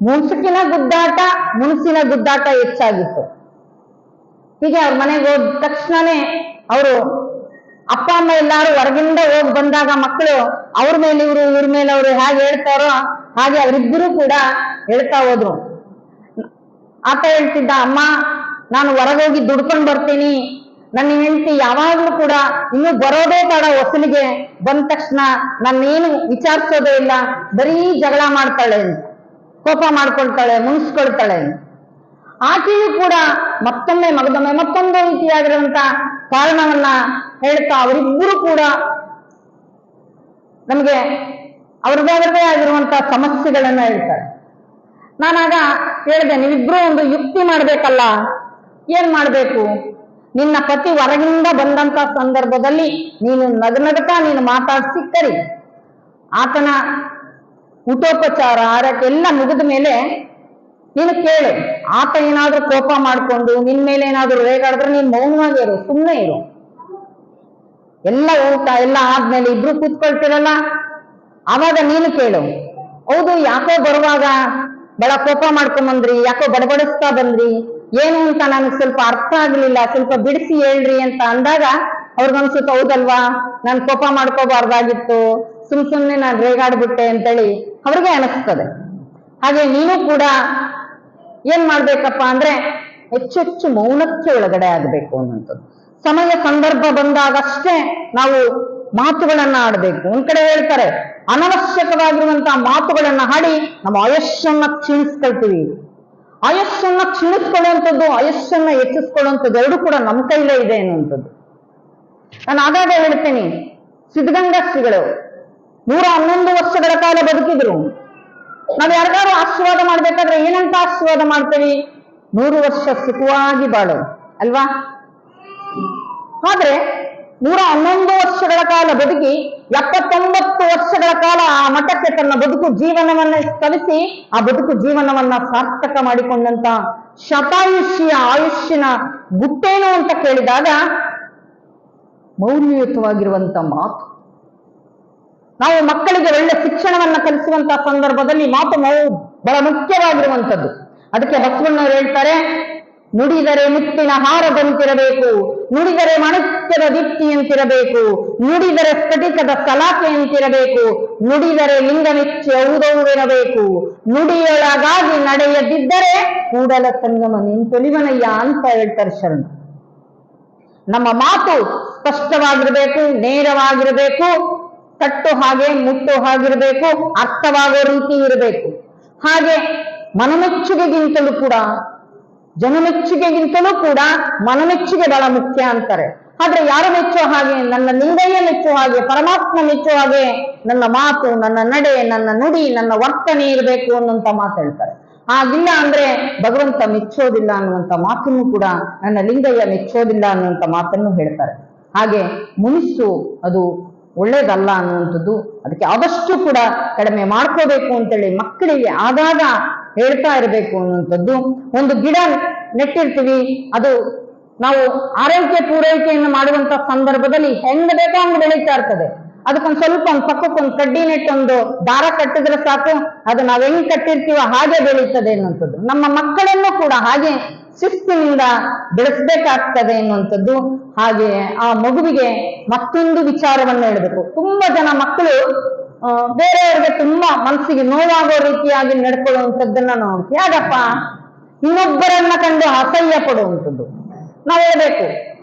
ಮುನ್ಸಿನ ಗುದ್ದಾಟ ಹೆಚ್ಚಾಗಿತ್ತು. ಹೀಗೆ ಅವ್ರ ಮನೆಗೆ ಹೋದ ತಕ್ಷಣನೇ ಅವರು ಅಪ್ಪ ಅಮ್ಮ ಎಲ್ಲಾರು ಹೊರಗಿಂದ ಹೋಗಿ ಬಂದಾಗ ಮಕ್ಕಳು ಅವ್ರ ಮೇಲೆ ಇವ್ರು, ಇವ್ರ ಮೇಲೆ ಅವರು ಹೇಗೆ ಹೇಳ್ತಾರೋ ಹಾಗೆ ಅವರಿಬ್ಬರು ಕೂಡ ಹೇಳ್ತಾ ಹೋದ್ರು. ಆತ ಹೇಳ್ತಿದ್ದ, ಅಮ್ಮ ನಾನು ಹೊರಗೋಗಿ ದುಡ್ಕೊಂಡು ಬರ್ತೀನಿ, ನನ್ನ ಹೆಂಡತಿ ಯಾವಾಗ್ಲೂ ಕೂಡ ಇನ್ನು ಬರೋದೇ ತಡ, ಹೊಸಲಿಗೆ ಬಂದ ತಕ್ಷಣ ನಾನೇನು ವಿಚಾರಿಸೋದೇ ಇಲ್ಲ, ಬರೀ ಜಗಳ ಮಾಡ್ತಾಳೆ, ಕೋಪ ಮಾಡ್ಕೊಳ್ತಾಳೆ, ಮುನ್ಸ್ಕೊಳ್ತಾಳೆ. ಆಕೆಯೂ ಕೂಡ ಮತ್ತೊಮ್ಮೆ ಮಗದೊಮ್ಮೆ ಮತ್ತೊಂದು ರೀತಿಯಾಗಿರುವಂತ ಕಾರಣವನ್ನ ಹೇಳ್ತಾ ಅವರಿಬ್ಬರು ಕೂಡ ನಮಗೆ ಅವ್ರದೇ ಆಗಿರುವಂತಹ ಸಮಸ್ಯೆಗಳನ್ನ ಹೇಳ್ತಾರೆ. ನಾನಾಗ ಹೇಳಿದೆ, ನೀವಿಬ್ರು ಒಂದು ಯುಕ್ತಿ ಮಾಡ್ಬೇಕಲ್ಲ. ಏನ್ ಮಾಡ್ಬೇಕು? ನಿನ್ನ ಪತಿ ಹೊರಗಿಂದ ಬಂದಂತ ಸಂದರ್ಭದಲ್ಲಿ ನೀನು ನಗನಗತಾ ನೀನು ಮಾತಾಡಿಸಿ ಕರಿ. ಆತನ ಊಟೋಪಚಾರ ಆರಕ್ಕೆ ಎಲ್ಲ ಮುಗಿದ ಮೇಲೆ ನೀನು ಕೇಳು. ಆತ ಏನಾದ್ರೂ ಕೋಪ ಮಾಡ್ಕೊಂಡು ನಿನ್ ಮೇಲೆ ಏನಾದ್ರೂ ರೇಗಾಡಿದ್ರೆ ನೀನ್ ಮೌನವಾಗಿ ಇರು, ಸುಮ್ಮನೆ ಇರು. ಎಲ್ಲ ಊಟ ಎಲ್ಲ ಆದ್ಮೇಲೆ ಇಬ್ರು ಕೂತ್ಕೊಳ್ತಿರಲ್ಲ, ಆವಾಗ ನೀನು ಕೇಳು, ಹೌದು ಯಾಕೋ ಬರುವಾಗ ಬಹಳ ಕೋಪ ಮಾಡ್ಕೊಂಬಂದ್ರಿ, ಯಾಕೋ ಬಡಬಡಿಸ್ತಾ ಬಂದ್ರಿ, ಏನು ಅಂತ ನನಗೆ ಸ್ವಲ್ಪ ಅರ್ಥ ಆಗ್ಲಿಲ್ಲ, ಸ್ವಲ್ಪ ಬಿಡಿಸಿ ಹೇಳ್ರಿ ಅಂತ ಅಂದಾಗ ಅವ್ರಿಗನ್ಸುತ್ತೆ, ಹೌದಲ್ವಾ ನಾನು ಕೋಪ ಮಾಡ್ಕೋಬಾರ್ದಾಗಿತ್ತು, ಸುಮ್ನೆ ನಾನು ರೇಗಾಡ್ಬಿಟ್ಟೆ ಅಂತೇಳಿ ಅವ್ರಿಗೆ ಅನಿಸ್ತದೆ. ಹಾಗೆ ನೀನು ಕೂಡ ಏನ್ ಮಾಡ್ಬೇಕಪ್ಪ ಅಂದ್ರೆ ಹೆಚ್ಚೆಚ್ಚು ಮೌನಕ್ಕೆ ಒಳಗಡೆ ಆಗ್ಬೇಕು ಅನ್ನೋಂಥದ್ದು. ಸಮಯ ಸಂದರ್ಭ ಬಂದಾಗಷ್ಟೇ ನಾವು ಮಾತುಗಳನ್ನ ಆಡ್ಬೇಕು. ಒಂದ್ ಕಡೆ ಹೇಳ್ತಾರೆ, ಅನವಶ್ಯಕವಾಗಿರುವಂತಹ ಮಾತುಗಳನ್ನ ಆಡಿ ನಮ್ಮ ಆಯಸ್ಸನ್ನ ಕ್ಷೀಣಿಸ್ಕೊಳ್ತೀವಿ. ಆಯಸ್ಸನ್ನ ಕ್ಷೀಣಿಸ್ಕೊಳ್ಳುವಂಥದ್ದು, ಆಯಸ್ಸನ್ನ ಹೆಚ್ಚಿಸ್ಕೊಳ್ಳುವಂಥದ್ದು ಎರಡು ಕೂಡ ನಮ್ಮ ಕೈಲೇ ಇದೆ ಅನ್ನುವಂಥದ್ದು. ನಾನು ಆಗಾಗ ಹೇಳ್ತೀನಿ, ಸಿದ್ಧಗಂಗಾ ಶ್ರೀಗಳು 111 ವರ್ಷಗಳ ಕಾಲ ಬದುಕಿದ್ರು. ನಾವ್ ಯಾರಿಗಾರು ಆಶೀರ್ವಾದ ಮಾಡ್ಬೇಕಾದ್ರೆ ಏನಂತ ಆಶೀರ್ವಾದ ಮಾಡ್ತೀವಿ? 100 ವರ್ಷ ಸುಖವಾಗಿ ಬಾಳು ಅಲ್ವಾ? ಆದ್ರೆ 111 ವರ್ಷಗಳ ಕಾಲ ಬದುಕಿ 79 ವರ್ಷಗಳ ಕಾಲ ಆ ಮಠಕ್ಕೆ ತನ್ನ ಬದುಕು ಜೀವನವನ್ನ ಸಲ್ಲಿಸಿ ಆ ಬದುಕು ಜೀವನವನ್ನ ಸಾರ್ಥಕ ಮಾಡಿಕೊಂಡಂತ ಶತಾಯುಷ್ಯ ಆಯುಷ್ಯನ ಗುಟ್ಟೇನು ಅಂತ ಕೇಳಿದಾಗ ಮೌಲ್ಯಯುತವಾಗಿರುವಂತ ಮಾತು. ನಾವು ಮಕ್ಕಳಿಗೆ ಒಳ್ಳೆ ಶಿಕ್ಷಣವನ್ನ ಕಲಿಸುವಂತ ಸಂದರ್ಭದಲ್ಲಿ ಮಾತು ಬಹಳ ಮುಖ್ಯವಾಗಿರುವಂಥದ್ದು. ಅದಕ್ಕೆ ಬಸವಣ್ಣವರು ಹೇಳ್ತಾರೆ, ನುಡಿದರೆ ಮುತ್ತಿನ ಹಾರದಂತಿರಬೇಕು, ನುಡಿದರೆ ಮಣುತ್ಯದ ದೀಪ್ತಿಯಂತಿರಬೇಕು, ನುಡಿದರೆ ಸ್ಫಟಿಕದ ಸಲಾಕೆಯಂತಿರಬೇಕು, ನುಡಿದರೆ ಲಿಂಗನಿಚ್ಚೆ ಔದೌದಿರಬೇಕು, ನುಡಿಯೊಳಗಾಗಿ ನಡೆಯದಿದ್ದರೆ ಕೂಡಲ ಸಂಗಮ ನಿಂತೊಲಿವನಯ್ಯ ಅಂತ ಹೇಳ್ತಾರೆ ಶರಣ. ನಮ್ಮ ಮಾತು ಸ್ಪಷ್ಟವಾಗಿರಬೇಕು, ನೇರವಾಗಿರಬೇಕು, ತಟ್ಟು ಹಾಗೆ ಮುಟ್ಟು ಹಾಗಿರಬೇಕು, ಅರ್ಥವಾಗೋ ರೀತಿ ಇರಬೇಕು. ಹಾಗೆ ಮನಮೆಚ್ಚುಗೆಗಿಂತಲೂ ಕೂಡ ಜನಮೆಚ್ಚುಗೆಗಿಂತಲೂ ಕೂಡ ಮನಮೆಚ್ಚುಗೆ ಬಹಳ ಮುಖ್ಯ ಅಂತಾರೆ. ಆದ್ರೆ ಯಾರು ಮೆಚ್ಚೋ ಹಾಗೆ? ನನ್ನ ಲಿಂಗಯ್ಯ ಮೆಚ್ಚೋ ಹಾಗೆ, ಪರಮಾತ್ಮ ಮೆಚ್ಚೋ ಹಾಗೆ ನನ್ನ ಮಾತು, ನನ್ನ ನಡೆ, ನನ್ನ ನುಡಿ, ನನ್ನ ವರ್ತನೆ ಇರಬೇಕು ಅನ್ನುವಂತ ಮಾತು ಹೇಳ್ತಾರೆ. ಹಾಗಿಲ್ಲ ಅಂದ್ರೆ ಭಗವಂತ ಮೆಚ್ಚೋದಿಲ್ಲ ಅನ್ನುವಂತ ಮಾತನ್ನು ಕೂಡ, ನನ್ನ ಲಿಂಗಯ್ಯ ಮೆಚ್ಚೋದಿಲ್ಲ ಅನ್ನುವಂತ ಮಾತನ್ನು ಹೇಳ್ತಾರೆ. ಹಾಗೆ ಮುನಿಸು ಅದು ಒಳ್ಳೇದಲ್ಲ ಅನ್ನುವಂಥದ್ದು. ಅದಕ್ಕೆ ಆದಷ್ಟು ಕೂಡ ಕಡಿಮೆ ಮಾಡ್ಕೋಬೇಕು ಅಂತೇಳಿ ಮಕ್ಕಳಿಗೆ ಆಗಾಗ ಹೇಳ್ತಾ ಇರಬೇಕು ಅನ್ನುವಂಥದ್ದು. ಒಂದು ಗಿಡ ನೆಟ್ಟಿರ್ತೀವಿ, ಅದು ನಾವು ಆರೈಕೆ ಪೂರೈಕೆಯನ್ನು ಮಾಡುವಂತ ಸಂದರ್ಭದಲ್ಲಿ ಹೆಂಗ್ ಬೇಕೋ ಹಂಗ್ ಬೆಳೀತಾ ಇರ್ತದೆ. ಅದಕ್ಕೊಂದು ಸ್ವಲ್ಪ ಒಂದು ಪಕ್ಕಕ್ಕೊಂದು ಕಡ್ಡಿ ನೆಟ್ಟೊಂದು ದಾರ ಕಟ್ಟಿದ್ರೆ ಸಾಕು, ಅದು ನಾವ್ ಹೆಂಗ್ ಕಟ್ಟಿರ್ತೀವೋ ಹಾಗೆ ಬೆಳೀತದೆ ಅನ್ನುವಂಥದ್ದು. ನಮ್ಮ ಮಕ್ಕಳನ್ನು ಕೂಡ ಹಾಗೆ ಶಿಸ್ತಿನಿಂದ ಬೆಳೆಸಬೇಕಾಗ್ತದೆ ಎನ್ನುವಂಥದ್ದು. ಹಾಗೆ ಆ ಮಗುವಿಗೆ ಮತ್ತೊಂದು ವಿಚಾರವನ್ನು ಹೇಳಬೇಕು. ತುಂಬಾ ಜನ ಮಕ್ಕಳು ಬೇರೆಯವರಿಗೆ ತುಂಬಾ ಮನಸ್ಸಿಗೆ ನೋವಾಗೋ ರೀತಿಯಾಗಿ ನಡ್ಕೊಳ್ಳುವಂಥದ್ದನ್ನ ನೋಡ್ತೀವಿ. ಯಾಕಪ್ಪ? ಇನ್ನೊಬ್ಬರನ್ನ ಕಂಡು ಅಸಹ್ಯ ಪಡುವಂಥದ್ದು. ನಾವು ಹೇಳ್ಬೇಕು,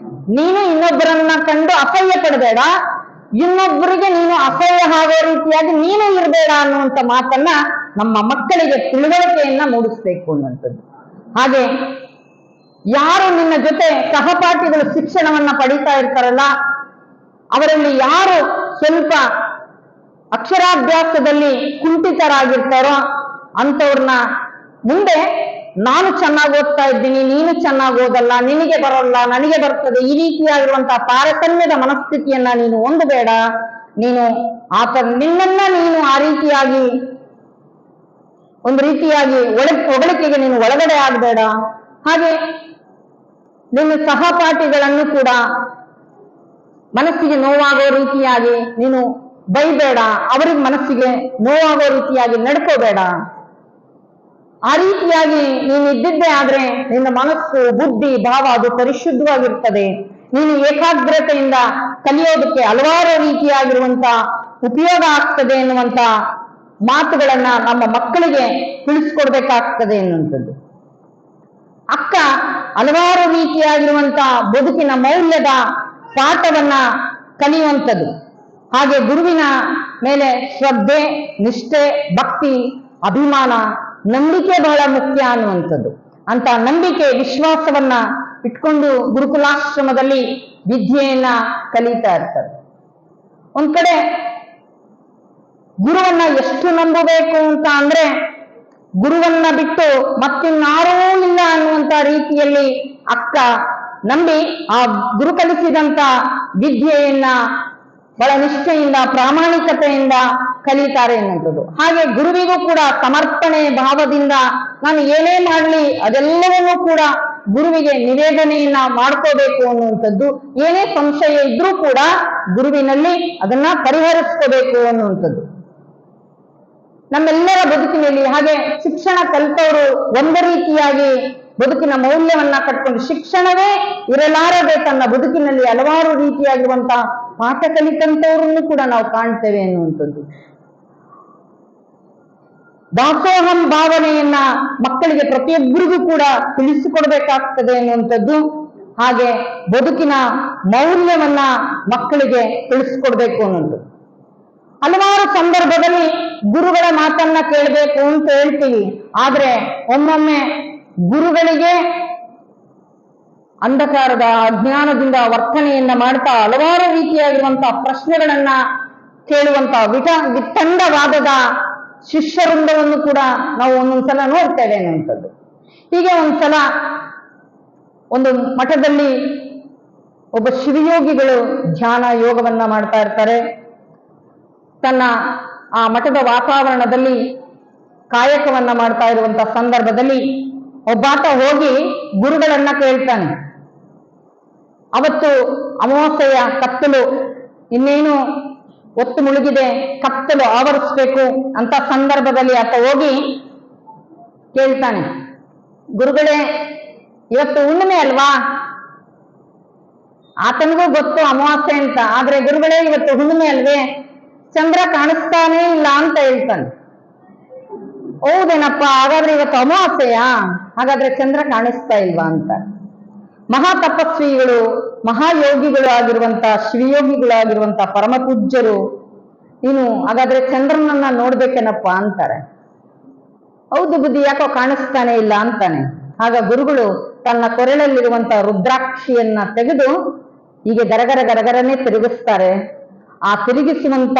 ನೀನು ಇನ್ನೊಬ್ಬರನ್ನ ಕಂಡು ಅಸಹ್ಯ ಪಡಬೇಡ, ಇನ್ನೊಬ್ಬರಿಗೆ ನೀನು ಅಸಹ್ಯ ಆಗೋ ರೀತಿಯಾಗಿ ನೀನು ಇರಬೇಡ ಅನ್ನುವಂಥ ಮಾತನ್ನ ನಮ್ಮ ಮಕ್ಕಳಿಗೆ ತಿಳುವಳಿಕೆಯನ್ನ ಮೂಡಿಸ್ಬೇಕು ಅನ್ನುವಂಥದ್ದು. ಹಾಗೆ ಯಾರು ನಿನ್ನ ಜೊತೆ ಸಹಪಾಠಿಗಳು ಶಿಕ್ಷಣವನ್ನ ಪಡೀತಾ ಇರ್ತಾರಲ್ಲ, ಅವರಲ್ಲಿ ಯಾರು ಸ್ವಲ್ಪ ಅಕ್ಷರಾಭ್ಯಾಸದಲ್ಲಿ ಕುಂಠಿತರಾಗಿರ್ತಾರೋ ಅಂಥವ್ರನ್ನ ಮುಂದೆ ನಾನು ಚೆನ್ನಾಗಿ ಓದ್ತಾ ಇದ್ದೀನಿ, ನೀನು ಚೆನ್ನಾಗಿ ಓದಲ್ಲ, ನಿನಗೆ ಬರೋಲ್ಲ, ನನಗೆ ಬರ್ತದೆ, ಈ ರೀತಿಯಾಗಿರುವಂತಹ ತಾರತಮ್ಯದ ಮನಸ್ಥಿತಿಯನ್ನ ನೀನು ಹೊಂದಬೇಡ. ನೀನು ನಿನ್ನನ್ನ ನೀನು ಆ ರೀತಿಯಾಗಿ ಒಂದು ರೀತಿಯಾಗಿ ಹೊಗಳಿಕೆಗೆ ನೀನು ಒಳಗಡೆ ಆಗಬೇಡ. ಹಾಗೆ ನಿನ್ನ ಸಹಪಾಠಿಗಳನ್ನು ಕೂಡ ಮನಸ್ಸಿಗೆ ನೋವಾಗೋ ರೀತಿಯಾಗಿ ನೀನು ಬೈಬೇಡ, ಅವರಿಗೆ ಮನಸ್ಸಿಗೆ ನೋವಾಗೋ ರೀತಿಯಾಗಿ ನಡ್ಕೋಬೇಡ. ಆ ರೀತಿಯಾಗಿ ನೀನು ಇದ್ದಿದ್ದೇ ಆದ್ರೆ ನಿನ್ನ ಮನಸ್ಸು, ಬುದ್ಧಿ, ಭಾವ ಅದು ಪರಿಶುದ್ಧವಾಗಿರ್ತದೆ. ನೀನು ಏಕಾಗ್ರತೆಯಿಂದ ಕಲಿಯೋದಕ್ಕೆ ಹಲವಾರು ರೀತಿಯಾಗಿರುವಂತ ಉಪಯೋಗ ಆಗ್ತದೆ ಎನ್ನುವಂತ ಮಾತುಗಳನ್ನ ನಮ್ಮ ಮಕ್ಕಳಿಗೆ ತಿಳಿಸ್ಕೊಡ್ಬೇಕಾಗ್ತದೆ ಎನ್ನುವಂಥದ್ದು. ಅಕ್ಕ ಹಲವಾರು ರೀತಿಯಾಗಿರುವಂತ ಬದುಕಿನ ಮೌಲ್ಯದ ಪಾಠವನ್ನ ಕಲಿಯುವಂಥದ್ದು. ಹಾಗೆ ಗುರುವಿನ ಮೇಲೆ ಶ್ರದ್ಧೆ, ನಿಷ್ಠೆ, ಭಕ್ತಿ, ಅಭಿಮಾನ, ನಂಬಿಕೆ ಬಹಳ ಮುಖ್ಯ ಅನ್ನುವಂಥದ್ದು. ಅಂತ ನಂಬಿಕೆ ವಿಶ್ವಾಸವನ್ನ ಇಟ್ಕೊಂಡು ಗುರುಕುಲಾಶ್ರಮದಲ್ಲಿ ವಿದ್ಯೆಯನ್ನ ಕಲಿತಾ ಇರ್ತಾರೆ. ಒಂದ್ ಕಡೆ ಗುರುವನ್ನ ಎಷ್ಟು ನಂಬಬೇಕು ಅಂತ ಅಂದ್ರೆ, ಗುರುವನ್ನ ಬಿಟ್ಟು ಮತ್ತಿನ್ನಾರೂ ಇಲ್ಲ ಅನ್ನುವಂತ ರೀತಿಯಲ್ಲಿ ಅಕ್ಕ ನಂಬಿ ಆ ಗುರು ಕಲಿಸಿದಂತ ವಿದ್ಯೆಯನ್ನ ಬಹಳ ನಿಷ್ಠೆಯಿಂದ ಪ್ರಾಮಾಣಿಕತೆಯಿಂದ ಕಲಿತಾರೆ ಎನ್ನುವಂಥದ್ದು. ಹಾಗೆ ಗುರುವಿಗೂ ಕೂಡ ಸಮರ್ಪಣೆ ಭಾವದಿಂದ ನಾನು ಏನೇ ಮಾಡಲಿ ಅದೆಲ್ಲವನ್ನೂ ಕೂಡ ಗುರುವಿಗೆ ನಿವೇದನೆಯನ್ನ ಮಾಡ್ಕೋಬೇಕು ಅನ್ನುವಂಥದ್ದು. ಏನೇ ಸಂಶಯ ಇದ್ರೂ ಕೂಡ ಗುರುವಿನಲ್ಲಿ ಅದನ್ನ ಪರಿಹರಿಸ್ಕೋಬೇಕು ಅನ್ನುವಂಥದ್ದು ನಮ್ಮೆಲ್ಲರ ಬದುಕಿನಲ್ಲಿ. ಹಾಗೆ ಶಿಕ್ಷಣ ಕಲಿತವರು ಒಂದು ರೀತಿಯಾಗಿ ಬದುಕಿನ ಮೌಲ್ಯವನ್ನ ಕಟ್ಕೊಂಡು, ಶಿಕ್ಷಣವೇ ಇರಲಾರದೆ ತನ್ನ ಬದುಕಿನಲ್ಲಿ ಹಲವಾರು ರೀತಿಯಾಗಿರುವಂತಹ ಪಾಠ ಕಲಿತಂತವ್ರನ್ನು ಕೂಡ ನಾವು ಕಾಣ್ತೇವೆ ಎನ್ನುವಂಥದ್ದು. ದಾಸೋಹಂ ಭಾವನೆಯನ್ನ ಮಕ್ಕಳಿಗೆ ಪ್ರತಿಯೊಬ್ಬರಿಗೂ ಕೂಡ ತಿಳಿಸಿಕೊಡ್ಬೇಕಾಗ್ತದೆ ಎನ್ನುವಂಥದ್ದು. ಹಾಗೆ ಬದುಕಿನ ಮೌಲ್ಯವನ್ನ ಮಕ್ಕಳಿಗೆ ತಿಳಿಸ್ಕೊಡ್ಬೇಕು ಅನ್ನುವಂಥದ್ದು. ಹಲವಾರು ಸಂದರ್ಭದಲ್ಲಿ ಗುರುಗಳ ಮಾತನ್ನ ಕೇಳಬೇಕು ಅಂತ ಹೇಳ್ತೀವಿ, ಆದ್ರೆ ಒಮ್ಮೊಮ್ಮೆ ಗುರುಗಳಿಗೆ ಅಂಧಕಾರದ ಅಜ್ಞಾನದಿಂದ ವರ್ತನೆಯನ್ನ ಮಾಡ್ತಾ ಹಲವಾರು ರೀತಿಯಾಗಿರುವಂತಹ ಪ್ರಶ್ನೆಗಳನ್ನ ಕೇಳುವಂತಹ ವಿತಂಡವಾದದ ಶಿಷ್ಯವೃಂದವನ್ನು ಕೂಡ ನಾವು ಒಂದೊಂದ್ಸಲ ನೋಡ್ತೇವೆ ಅನ್ನುವಂಥದ್ದು. ಹೀಗೆ ಒಂದ್ಸಲ ಒಂದು ಮಠದಲ್ಲಿ ಒಬ್ಬ ಶಿವಯೋಗಿಗಳು ಧ್ಯಾನ ಯೋಗವನ್ನ ಮಾಡ್ತಾ ಇರ್ತಾರೆ. ತನ್ನ ಆ ಮಠದ ವಾತಾವರಣದಲ್ಲಿ ಕಾಯಕವನ್ನ ಮಾಡ್ತಾ ಇರುವಂತಹ ಸಂದರ್ಭದಲ್ಲಿ ಒಬ್ಬಾತ ಹೋಗಿ ಗುರುಗಳನ್ನ ಕೇಳ್ತಾನೆ. ಅವತ್ತು ಅಮಾವಾಸ್ಯೆಯ ಕತ್ತಲು, ಇನ್ನೇನು ಒತ್ತು ಮುಳುಗಿದೆ, ಕತ್ತಲು ಆವರಿಸ್ಬೇಕು ಅಂತ ಸಂದರ್ಭದಲ್ಲಿ ಆತ ಹೋಗಿ ಕೇಳ್ತಾನೆ, ಗುರುಗಳೇ ಇವತ್ತು ಹುಣ್ಣಿಮೆ ಅಲ್ವಾ? ಆತನಿಗೂ ಗೊತ್ತು ಅಮಾವಾಸ್ಯೆ ಅಂತ, ಆದ್ರೆ ಗುರುಗಳೇ ಇವತ್ತು ಹುಣ್ಣಿಮೆ ಅಲ್ವೇ, ಚಂದ್ರ ಕಾಣಿಸ್ತಾನೇ ಇಲ್ಲ ಅಂತ ಹೇಳ್ತಾನೆ. ಹೌದೇನಪ್ಪ, ಹಾಗಾದ್ರೆ ಇವತ್ತು ಅಮಾವಾಸ್ಯೆಯಾ? ಹಾಗಾದ್ರೆ ಚಂದ್ರ ಕಾಣಿಸ್ತಾ ಇಲ್ವಾ ಅಂತ. ಮಹಾ ತಪಸ್ವಿಗಳು, ಮಹಾಯೋಗಿಗಳು ಆಗಿರುವಂತ ಶಿವಯೋಗಿಗಳು ಆಗಿರುವಂತ ಪರಮ ಪೂಜ್ಯರು, ನೀನು ಹಾಗಾದ್ರೆ ಚಂದ್ರನನ್ನ ನೋಡ್ಬೇಕೇನಪ್ಪ ಅಂತಾರೆ. ಹೌದು ಬುದ್ಧಿ, ಯಾಕೋ ಕಾಣಿಸ್ತಾನೆ ಇಲ್ಲ ಅಂತಾನೆ. ಆಗ ಗುರುಗಳು ತನ್ನ ಕೊರಳಲ್ಲಿರುವಂತ ರುದ್ರಾಕ್ಷಿಯನ್ನ ತೆಗೆದು ಹೀಗೆ ಗರಗರ ಗರಗರನೇ ತಿರುಗಿಸ್ತಾರೆ. ಆ ತಿರುಗಿಸುವಂತ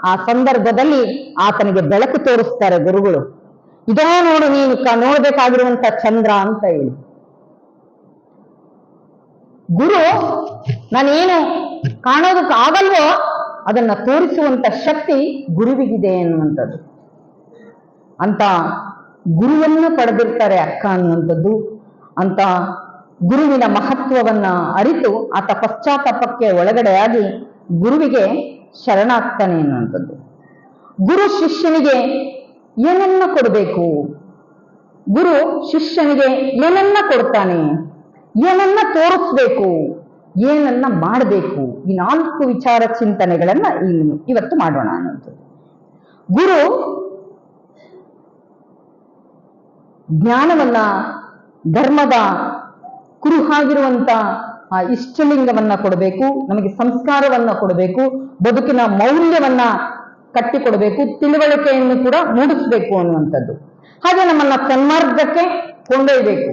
ಆ ಸಂದರ್ಭದಲ್ಲಿ ಆತನಿಗೆ ಬೆಳಕು ತೋರಿಸ್ತಾರೆ ಗುರುಗಳು. ಇದೋ ನೋಡು ನೀನು ನೋಡ್ಬೇಕಾಗಿರುವಂತ ಚಂದ್ರ ಅಂತ ಹೇಳಿ. ಗುರು ನಾನೇನು ಕಾಣೋದಕ್ಕಾಗಲ್ವೋ ಅದನ್ನ ತೋರಿಸುವಂತ ಶಕ್ತಿ ಗುರುವಿಗಿದೆ ಎನ್ನುವಂಥದ್ದು. ಅಂತ ಗುರುವನ್ನು ಪಡೆದಿರ್ತಾರೆ ಅಕ್ಕ ಅನ್ನುವಂಥದ್ದು. ಅಂತ ಗುರುವಿನ ಮಹತ್ವವನ್ನ ಅರಿತು ಆತ ಪಶ್ಚಾತ್ತಾಪಕ್ಕೆ ಒಳಗಡೆಯಾಗಿ ಗುರುವಿಗೆ ಶರಣಾಗ್ತಾನೆ ಎನ್ನುವಂಥದ್ದು. ಗುರು ಶಿಷ್ಯನಿಗೆ ಏನನ್ನ ಕೊಡಬೇಕು, ಗುರು ಶಿಷ್ಯನಿಗೆ ಏನನ್ನ ಕೊಡ್ತಾನೆ, ಏನನ್ನ ತೋರಿಸ್ಬೇಕು, ಏನನ್ನ ಮಾಡಬೇಕು, ಈ 4 ವಿಚಾರ ಚಿಂತನೆಗಳನ್ನ ಇವತ್ತು ಮಾಡೋಣ ಅನ್ನುವಂಥದ್ದು. ಗುರು ಜ್ಞಾನವನ್ನ, ಧರ್ಮದ ಕುರುಹಾಗಿರುವಂತ ಆ ಇಷ್ಟಲಿಂಗವನ್ನ ಕೊಡಬೇಕು, ನಮಗೆ ಸಂಸ್ಕಾರವನ್ನ ಕೊಡಬೇಕು, ಬದುಕಿನ ಮೌಲ್ಯವನ್ನ ಕಟ್ಟಿಕೊಡಬೇಕು, ತಿಳುವಳಿಕೆಯನ್ನು ಕೂಡ ಮೂಡಿಸ್ಬೇಕು ಅನ್ನುವಂಥದ್ದು. ಹಾಗೆ ನಮ್ಮನ್ನ ಸನ್ಮಾರ್ಗಕ್ಕೆ ಕೊಂಡೊಯ್ಯಬೇಕು.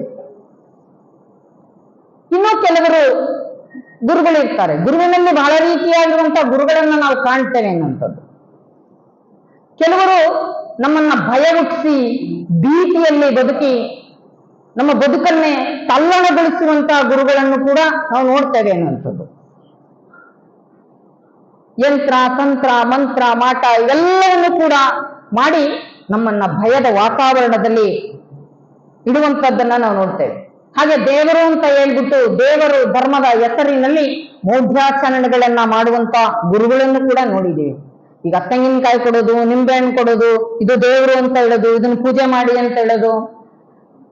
ಇನ್ನೂ ಕೆಲವರು ಗುರುಗಳಿರ್ತಾರೆ, ಗುರುವಿನಲ್ಲಿ ಬಹಳ ರೀತಿಯಾಗಿರುವಂತಹ ಗುರುಗಳನ್ನ ನಾವು ಕಾಣ್ತೇವೆ ಅನ್ನುವಂಥದ್ದು. ಕೆಲವರು ನಮ್ಮನ್ನ ಭಯ ಹುಟ್ಟಿಸಿ ಭೀತಿಯಲ್ಲಿ ಬದುಕಿ ನಮ್ಮ ಬದುಕನ್ನೇ ತಲ್ಲಣಗೊಳಿಸುವಂತಹ ಗುರುಗಳನ್ನು ಕೂಡ ನಾವು ನೋಡ್ತೇವೆ ಅನ್ನುವಂಥದ್ದು. ಯಂತ್ರ, ತಂತ್ರ, ಮಂತ್ರ, ಮಾಟ ಇವೆಲ್ಲವನ್ನು ಕೂಡ ಮಾಡಿ ನಮ್ಮನ್ನ ಭಯದ ವಾತಾವರಣದಲ್ಲಿ ಇಡುವಂತದ್ದನ್ನ ನಾವು ನೋಡ್ತೇವೆ. ಹಾಗೆ ದೇವರು ಅಂತ ಹೇಳ್ಬಿಟ್ಟು ದೇವರು ಧರ್ಮದ ಹೆಸರಿನಲ್ಲಿ ಮೌಢ್ಯಾಚರಣೆಗಳನ್ನ ಮಾಡುವಂತ ಗುರುಗಳನ್ನು ಕೂಡ ನೋಡಿದ್ದೀವಿ. ಈಗ ತೆಂಗಿನಕಾಯಿ ಕೊಡೋದು, ನಿಂಬೆಹಣ್ಣು ಕೊಡೋದು, ಇದು ದೇವರು ಅಂತ ಹೇಳೋದು, ಇದನ್ನ ಪೂಜೆ ಮಾಡಿ ಅಂತ ಹೇಳೋದು,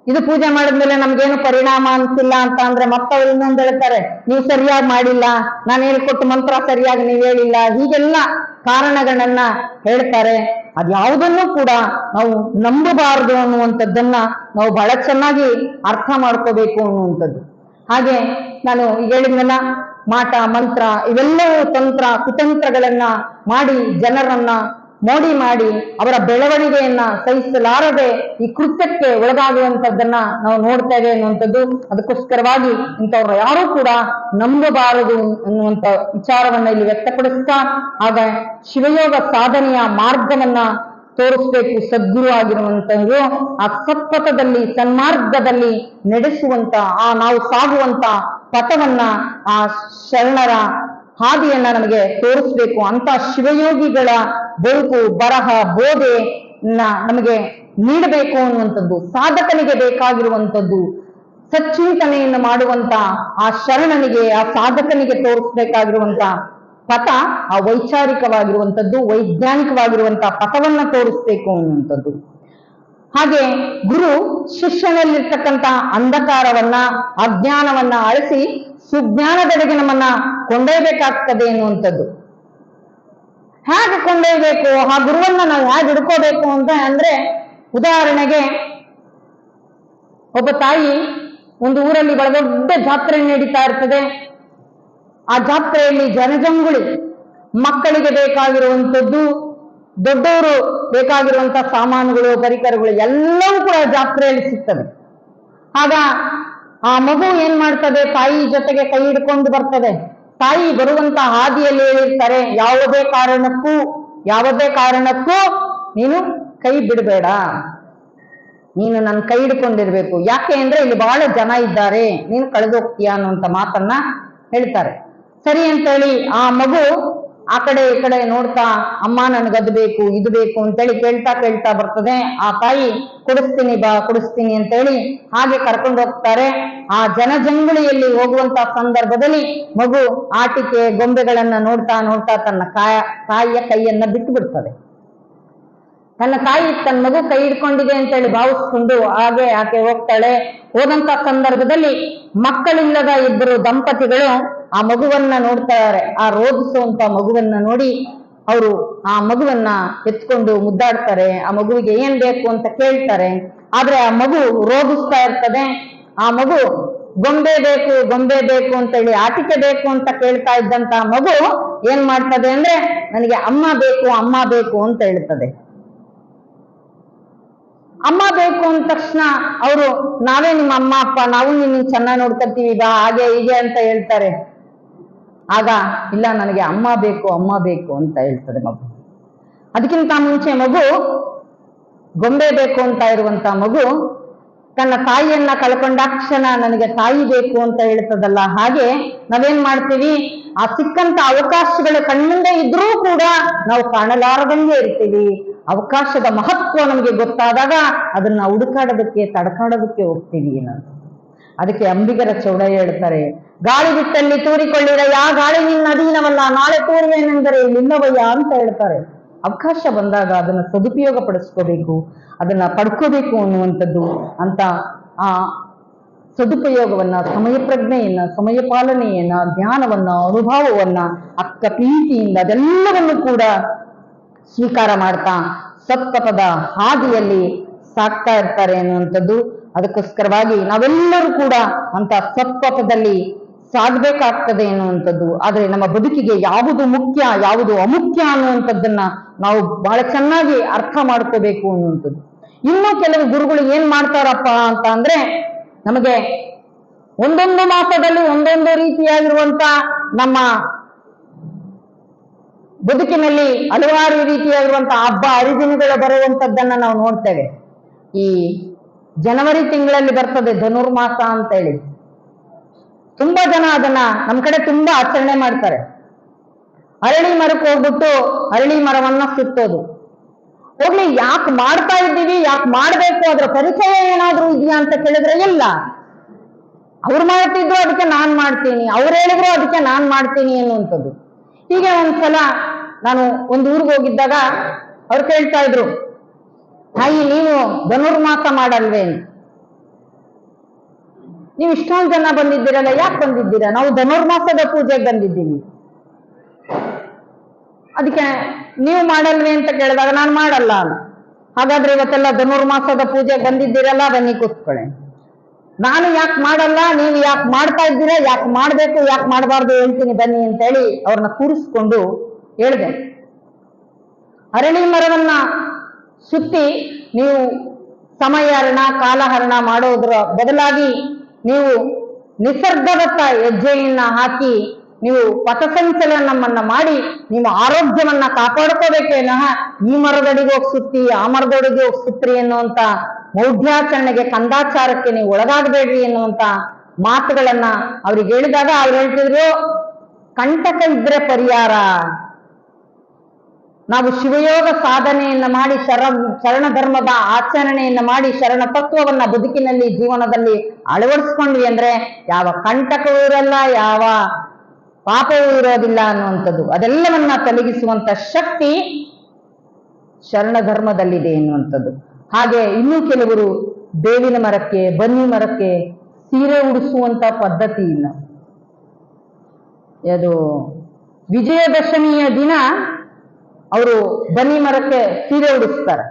ಇದು ಪೂಜೆ ಮಾಡಿದ್ಮೇಲೆ ನಮ್ಗೇನು ಪರಿಣಾಮ ಅನ್ಸಿಲ್ಲ ಅಂತ ಅಂದ್ರೆ ಮತ್ತವ್ರು ಇನ್ನೊಂದು ಹೇಳ್ತಾರೆ, ನೀವು ಸರಿಯಾಗಿ ಮಾಡಿಲ್ಲ, ನಾನು ಹೇಳ್ಕೊಟ್ಟು ಮಂತ್ರ ಸರಿಯಾಗಿ ನೀವು ಹೇಳಿಲ್ಲ, ಹೀಗೆಲ್ಲ ಕಾರಣಗಳನ್ನ ಹೇಳ್ತಾರೆ. ಅದ್ಯಾವುದನ್ನು ಕೂಡ ನಾವು ನಂಬಬಾರದು ಅನ್ನುವಂಥದ್ದನ್ನ ನಾವು ಬಹಳ ಚೆನ್ನಾಗಿ ಅರ್ಥ ಮಾಡ್ಕೋಬೇಕು ಅನ್ನುವಂಥದ್ದು. ಹಾಗೆ ನಾನು ಹೇಳಿದ್ನಲ್ಲ, ಮಾಟ ಮಂತ್ರ ಇವೆಲ್ಲವೂ ತಂತ್ರ ಕುತಂತ್ರಗಳನ್ನ ಮಾಡಿ ಜನರನ್ನ ಮೋಡಿ ಮಾಡಿ ಅವರ ಬೆಳವಣಿಗೆಯನ್ನ ಸಹಿಸಲಾರದೆ ಈ ಕೃತ್ಯಕ್ಕೆ ಒಳಗಾಗುವಂಥದ್ದನ್ನ ನಾವು ನೋಡ್ತೇವೆ ಅನ್ನುವಂಥದ್ದು. ಅದಕ್ಕೋಸ್ಕರವಾಗಿ ಇಂಥವ್ರ ಯಾರೂ ಕೂಡ ನಂಬಬಾರದು ಅನ್ನುವಂಥ ವಿಚಾರವನ್ನ ಇಲ್ಲಿ ವ್ಯಕ್ತಪಡಿಸ್ತಾ, ಆಗ ಶಿವಯೋಗ ಸಾಧನೆಯ ಮಾರ್ಗವನ್ನ ತೋರಿಸ್ಬೇಕು ಸದ್ಗುರು ಆಗಿರುವಂತವರು. ಆ ಸತ್ಪಥದಲ್ಲಿ ಸನ್ಮಾರ್ಗದಲ್ಲಿ ನಡೆಸುವಂತ ನಾವು ಸಾಗುವಂತ ಪಥವನ್ನ ಆ ಶರಣರ ಹಾದಿಯನ್ನ ನಮಗೆ ತೋರಿಸ್ಬೇಕು. ಅಂತ ಶಿವಯೋಗಿಗಳ ಬದುಕು ಬರಹ ಬೋಧೆ ನಮಗೆ ನೀಡಬೇಕು ಅನ್ನುವಂಥದ್ದು ಸಾಧಕನಿಗೆ ಬೇಕಾಗಿರುವಂಥದ್ದು. ಸಚ್ಚಿಂತನೆಯನ್ನು ಮಾಡುವಂತ ಆ ಶರಣನಿಗೆ ಆ ಸಾಧಕನಿಗೆ ತೋರಿಸ್ಬೇಕಾಗಿರುವಂತ ಪಥ ಆ ವೈಚಾರಿಕವಾಗಿರುವಂಥದ್ದು, ವೈಜ್ಞಾನಿಕವಾಗಿರುವಂತಹ ಪಥವನ್ನ ತೋರಿಸ್ಬೇಕು ಅನ್ನುವಂಥದ್ದು. ಹಾಗೆ ಗುರು ಶಿಷ್ಯನಲ್ಲಿರ್ತಕ್ಕಂಥ ಅಂಧಕಾರವನ್ನ ಅಜ್ಞಾನವನ್ನ ಅಳಿಸಿ ಸುಜ್ಞಾನದೆಡೆಗೆ ನಮ್ಮನ್ನ ಕೊಂಡೊಯ್ಯಬೇಕಾಗ್ತದೆ ಎನ್ನುವಂಥದ್ದು. ಹೇಗೆ ಕೊಂಡೊಯ್ಯಬೇಕು, ಆ ಗುರುವನ್ನ ನಾವು ಹೇಗೆ ಹಿಡ್ಕೋಬೇಕು ಅಂತ ಅಂದ್ರೆ, ಉದಾಹರಣೆಗೆ ಒಬ್ಬ ತಾಯಿ ಒಂದು ಊರಲ್ಲಿ ಬಹಳ ದೊಡ್ಡ ಜಾತ್ರೆ ನಡೀತಾ ಇರ್ತದೆ. ಆ ಜಾತ್ರೆಯಲ್ಲಿ ಜನಜಂಗುಳಿ, ಮಕ್ಕಳಿಗೆ ಬೇಕಾಗಿರುವಂಥದ್ದು, ದೊಡ್ಡವರು ಬೇಕಾಗಿರುವಂತಹ ಸಾಮಾನುಗಳು ಪರಿಕರಗಳು ಎಲ್ಲವೂ ಕೂಡ ಜಾತ್ರೆಯಲ್ಲಿ ಸಿಗ್ತದೆ. ಆಗ ಆ ಮಗು ಏನ್ ಮಾಡ್ತದೆ, ತಾಯಿ ಜೊತೆಗೆ ಕೈ ಹಿಡ್ಕೊಂಡು ಬರ್ತದೆ. ತಾಯಿ ಬರುವಂತ ಹಾದಿಯಲ್ಲಿ ಹೇಳಿರ್ತಾರೆ, ಯಾವುದೇ ಕಾರಣಕ್ಕೂ ನೀನು ಕೈ ಬಿಡಬೇಡ, ನೀನು ನನ್ನ ಕೈ ಹಿಡ್ಕೊಂಡಿರ್ಬೇಕು. ಯಾಕೆ ಅಂದ್ರೆ ಇಲ್ಲಿ ಬಹಳ ಜನ ಇದ್ದಾರೆ, ನೀನು ಕಳೆದೋಗ್ತೀಯ ಅನ್ನುವಂತ ಮಾತನ್ನ ಹೇಳ್ತಾರೆ. ಸರಿ ಅಂತೇಳಿ ಆ ಮಗು ಆ ಕಡೆ ಈ ಕಡೆ ನೋಡ್ತಾ, ಅಮ್ಮ ನನ್ಗದು ಬೇಕು ಇದು ಬೇಕು ಅಂತೇಳಿ ಕೇಳ್ತಾ ಬರ್ತದೆ. ಆ ತಾಯಿ ಕುಡಿಸ್ತೀನಿ ಅಂತೇಳಿ ಹಾಗೆ ಕರ್ಕೊಂಡು ಹೋಗ್ತಾರೆ. ಆ ಜನಜಂಗುಳಿಯಲ್ಲಿ ಹೋಗುವಂತ ಸಂದರ್ಭದಲ್ಲಿ ಮಗು ಆಟಿಕೆ ಗೊಂಬೆಗಳನ್ನ ನೋಡ್ತಾ ತನ್ನ ತಾಯಿಯ ಕೈಯನ್ನ ಬಿಟ್ಟು ಬಿಡ್ತದೆ. ತನ್ನ ತಾಯಿ ತನ್ನ ಮಗು ಕೈ ಹಿಡ್ಕೊಂಡಿದೆ ಅಂತೇಳಿ ಭಾವಿಸ್ಕೊಂಡು ಹಾಗೆ ಆಕೆ ಹೋಗ್ತಾಳೆ. ಹೋದಂತ ಸಂದರ್ಭದಲ್ಲಿ ಮಕ್ಕಳಿಲ್ಲದ ಇಬ್ಬರು ದಂಪತಿಗಳು ಆ ಮಗುವನ್ನ ನೋಡ್ತಾರೆ. ಆ ರೋಗಿಸುವಂತ ಮಗುವನ್ನ ನೋಡಿ ಅವರು ಆ ಮಗುವನ್ನ ಎತ್ಕೊಂಡು ಮುದ್ದಾಡ್ತಾರೆ. ಆ ಮಗುವಿಗೆ ಏನ್ ಬೇಕು ಅಂತ ಕೇಳ್ತಾರೆ. ಆದ್ರೆ ಆ ಮಗು ರೋಗಿಸ್ತಾ ಇರ್ತದೆ. ಆ ಮಗು ಗೊಂಬೆ ಬೇಕು ಅಂತೇಳಿ ಆಟಿಕೆ ಬೇಕು ಅಂತ ಕೇಳ್ತಾ ಇದ್ದಂತ ಮಗು ಏನ್ ಮಾಡ್ತದೆ ಅಂದ್ರೆ, ನನಗೆ ಅಮ್ಮ ಬೇಕು ಅಂತ ಹೇಳ್ತದೆ. ಅಮ್ಮ ಬೇಕು ಅಂದ ತಕ್ಷಣ ಅವರು, ನಾವೇ ನಿಮ್ಮ ಅಮ್ಮ ಅಪ್ಪ, ನಾವು ನಿನ್ನ ಚೆನ್ನಾಗಿ ನೋಡ್ಕೊತೀವಿ ಬಾ, ಹಾಗೆ ಹೀಗೆ ಅಂತ ಹೇಳ್ತಾರೆ. ಆಗ ಇಲ್ಲ, ನನಗೆ ಅಮ್ಮ ಬೇಕು ಅಂತ ಹೇಳ್ತದೆ ಮಗು. ಅದಕ್ಕಿಂತ ಮುಂಚೆ ಮಗು ಗೊಂಬೆ ಬೇಕು ಅಂತ ಇರುವಂತ ಮಗು ತನ್ನ ತಾಯಿಯನ್ನ ಕಳ್ಕೊಂಡಾಕ್ಷಣ ನನಗೆ ತಾಯಿ ಬೇಕು ಅಂತ ಹೇಳ್ತದಲ್ಲ, ಹಾಗೆ ನಾವೇನ್ ಮಾಡ್ತೀವಿ, ಆ ಸಿಕ್ಕಂತ ಅವಕಾಶಗಳು ಕಣ್ಮುಂದೆ ಇದ್ರೂ ಕೂಡ ನಾವು ಕಾಣಲಾರದಂಗೆ ಇರ್ತೀವಿ. ಅವಕಾಶದ ಮಹತ್ವ ನಮಗೆ ಗೊತ್ತಾದಾಗ ಅದನ್ನ ಹುಡುಕಾಡೋದಕ್ಕೆ ತಡಕಾಡೋದಕ್ಕೆ ಹೋಗ್ತೀವಿ ನಾನು. ಅದಕ್ಕೆ ಅಂಬಿಗರ ಚೌಡಯ್ಯ ಹೇಳ್ತಾರೆ, ಗಾಳಿ ಬಿಟ್ಟಲ್ಲಿ ತೂರಿಕೊಳ್ಳಿರಯ್ಯ, ಗಾಳಿ ನಿನ್ನ ಅಧೀನವಲ್ಲ, ನಾಳೆ ತೂರುವೇನೆಂದರೆ ಇಲ್ಲಿಲ್ಲವಯ್ಯ ಅಂತ ಹೇಳ್ತಾರೆ. ಅವಕಾಶ ಬಂದಾಗ ಅದನ್ನ ಸದುಪಯೋಗ ಪಡಿಸ್ಕೋಬೇಕು, ಅದನ್ನ ಪಡ್ಕೋಬೇಕು ಅನ್ನುವಂಥದ್ದು. ಅಂತ ಆ ಸದುಪಯೋಗವನ್ನ, ಸಮಯ ಪ್ರಜ್ಞೆಯನ್ನ, ಸಮಯ ಪಾಲನೆಯನ್ನ, ಜ್ಞಾನವನ್ನ, ಅನುಭವವನ್ನ, ಅಕ್ಕ ಪ್ರೀತಿಯಿಂದ ಅದೆಲ್ಲವನ್ನು ಕೂಡ ಸ್ವೀಕಾರ ಮಾಡ್ತಾ ಸತ್ಪಥದ ಹಾದಿಯಲ್ಲಿ ಸಾಕ್ತಾ ಇರ್ತಾರೆ ಅನ್ನುವಂಥದ್ದು. ಅದಕ್ಕೋಸ್ಕರವಾಗಿ ನಾವೆಲ್ಲರೂ ಕೂಡ ಅಂತ ಸತ್ಪಥದಲ್ಲಿ ಸಾಗಬೇಕಾಗ್ತದೆ ಎನ್ನುವಂಥದ್ದು. ಆದ್ರೆ ನಮ್ಮ ಬದುಕಿಗೆ ಯಾವುದು ಮುಖ್ಯ ಯಾವುದು ಅಮುಖ್ಯ ಅನ್ನುವಂಥದ್ದನ್ನ ನಾವು ಬಹಳ ಚೆನ್ನಾಗಿ ಅರ್ಥ ಮಾಡ್ಕೋಬೇಕು ಅನ್ನುವಂಥದ್ದು. ಇನ್ನೂ ಕೆಲವು ಗುರುಗಳು ಏನ್ ಮಾಡ್ತಾರಪ್ಪ ಅಂತ ಅಂದ್ರೆ, ನಮಗೆ ಒಂದೊಂದು ಮಾಸದಲ್ಲಿ ಒಂದೊಂದು ರೀತಿಯಾಗಿರುವಂತ ನಮ್ಮ ಬದುಕಿನಲ್ಲಿ ಹಲವಾರು ರೀತಿಯಾಗಿರುವಂತಹ ಹಬ್ಬ ಹರಿದಿನಗಳು ಬರುವಂತದ್ದನ್ನ ನಾವು ನೋಡ್ತೇವೆ. ಈ ಜನವರಿ ತಿಂಗಳಲ್ಲಿ ಬರ್ತದೆ ಧನುರ್ಮಾಸ ಅಂತ ಹೇಳಿ. ತುಂಬಾ ಜನ ಅದನ್ನ ನಮ್ ಕಡೆ ತುಂಬಾ ಆಚರಣೆ ಮಾಡ್ತಾರೆ. ಅರಳಿ ಮರಕ್ಕೆ ಹೋಗ್ಬಿಟ್ಟು ಅರಳಿ ಮರವನ್ನ ಸುತ್ತೋದು. ಹೋಗ್ಲಿ, ಯಾಕೆ ಮಾಡ್ತಾ ಇದ್ದೀವಿ, ಯಾಕೆ ಮಾಡ್ಬೇಕು, ಅದ್ರ ಪರಿಚಯ ಏನಾದ್ರೂ ಇದೆಯಾ ಅಂತ ಕೇಳಿದ್ರೆ ಇಲ್ಲ. ಅವ್ರು ಮಾಡ್ತಿದ್ರು ಅದಕ್ಕೆ ನಾನ್ ಮಾಡ್ತೀನಿ, ಅವ್ರು ಹೇಳಿದ್ರು ಅದಕ್ಕೆ ನಾನ್ ಮಾಡ್ತೀನಿ ಅನ್ನುವಂಥದ್ದು. ಹೀಗೆ ಒಂದ್ಸಲ ನಾನು ಒಂದು ಊರಿಗೆ ಹೋಗಿದ್ದಾಗ ಅವ್ರು ಕೇಳ್ತಾ ಇದ್ರು, ತಾಯಿ ನೀವು ಧನುರ್ಮಾಸ ಮಾಡಲ್ವೇ? ನೀವು ಇಷ್ಟೊಂದು ಜನ ಬಂದಿದ್ದೀರಲ್ಲ, ಯಾಕೆ ಬಂದಿದ್ದೀರಾ? ನಾವು ಧನುರ್ಮಾಸದ ಪೂಜೆಗೆ ಬಂದಿದ್ದೀವಿ. ಅದಕ್ಕೆ ನೀವು ಮಾಡಲ್ವೇ ಅಂತ ಕೇಳಿದಾಗ ನಾನು ಮಾಡಲ್ಲ. ಹಾಗಾದ್ರೆ ಇವತ್ತೆಲ್ಲ ಧನುರ್ಮಾಸದ ಪೂಜೆಗೆ ಬಂದಿದ್ದೀರಲ್ಲ, ಬನ್ನಿ ಕೂತ್ಕೊಳ್ಳಿ. ನಾನು ಯಾಕೆ ಮಾಡಲ್ಲ, ನೀವು ಯಾಕೆ ಮಾಡ್ತಾ ಇದ್ದೀರಾ, ಯಾಕೆ ಮಾಡ್ಬೇಕು ಯಾಕೆ ಮಾಡಬಾರ್ದು ಹೇಳ್ತೀನಿ ಬನ್ನಿ ಅಂತ ಹೇಳಿ ಅವ್ರನ್ನ ಕೂರಿಸ್ಕೊಂಡು ಹೇಳಿದೆ. ಅರಳಿ ಮರವನ್ನ ಸುತ್ತಿ ನೀವು ಸಮಯಹರಣ ಕಾಲಹರಣ ಮಾಡೋದ್ರ ಬದಲಾಗಿ ನೀವು ನಿಸರ್ಗದತ್ತ ಹೆಜ್ಜೆಯನ್ನ ಹಾಕಿ ನೀವು ಪಥಸಂಚಲನವನ್ನ ಮಾಡಿ ನಿಮ್ಮ ಆರೋಗ್ಯವನ್ನ ಕಾಪಾಡ್ಕೋಬೇಕೇನಹ ಈ ಮರದಡಿಗೆ ಹೋಗಿ ಸುತ್ತಿ ಆ ಮರದಡಿಗೆ ಹೋಗಿ ಸುತ್ರಿ ಎನ್ನುವಂತ ಮೌಢ್ಯಾಚರಣೆಗೆ ಕಂದಾಚಾರಕ್ಕೆ ನೀವು ಒಳಗಾಗಬೇಡ್ರಿ ಎನ್ನುವಂತ ಮಾತುಗಳನ್ನ ಅವ್ರಿಗೆ ಹೇಳಿದಾಗ ಅವ್ರು ಹೇಳ್ತಿದ್ರು, ಕಂಟಕ ಇದ್ರೆ ಪರಿಹಾರ, ನಾವು ಶಿವಯೋಗ ಸಾಧನೆಯನ್ನ ಮಾಡಿ ಶರಣ ಧರ್ಮದ ಆಚರಣೆಯನ್ನ ಮಾಡಿ ಶರಣ ತತ್ವವನ್ನ ಬದುಕಿನಲ್ಲಿ ಜೀವನದಲ್ಲಿ ಅಳವಡಿಸ್ಕೊಂಡ್ವಿ ಅಂದ್ರೆ ಯಾವ ಕಂಟಕವೂ ಇರಲ್ಲ, ಯಾವ ಪಾಪವೂ ಇರೋದಿಲ್ಲ ಅನ್ನುವಂಥದ್ದು. ಅದೆಲ್ಲವನ್ನ ತೊಲಗಿಸುವಂತ ಶಕ್ತಿ ಶರಣ ಧರ್ಮದಲ್ಲಿದೆ ಎನ್ನುವಂಥದ್ದು. ಹಾಗೆ ಇನ್ನೂ ಕೆಲವರು ಬೇವಿನ ಮರಕ್ಕೆ ಬನ್ನಿ ಮರಕ್ಕೆ ಸೀರೆ ಉಡಿಸುವಂತ ಪದ್ಧತಿ ಇಲ್ಲ. ಅದು ವಿಜಯದಶಮಿಯ ದಿನ ಅವರು ಬನ್ನಿ ಮರಕ್ಕೆ ಸೀರೆ ಉಡಿಸ್ತಾರೆ.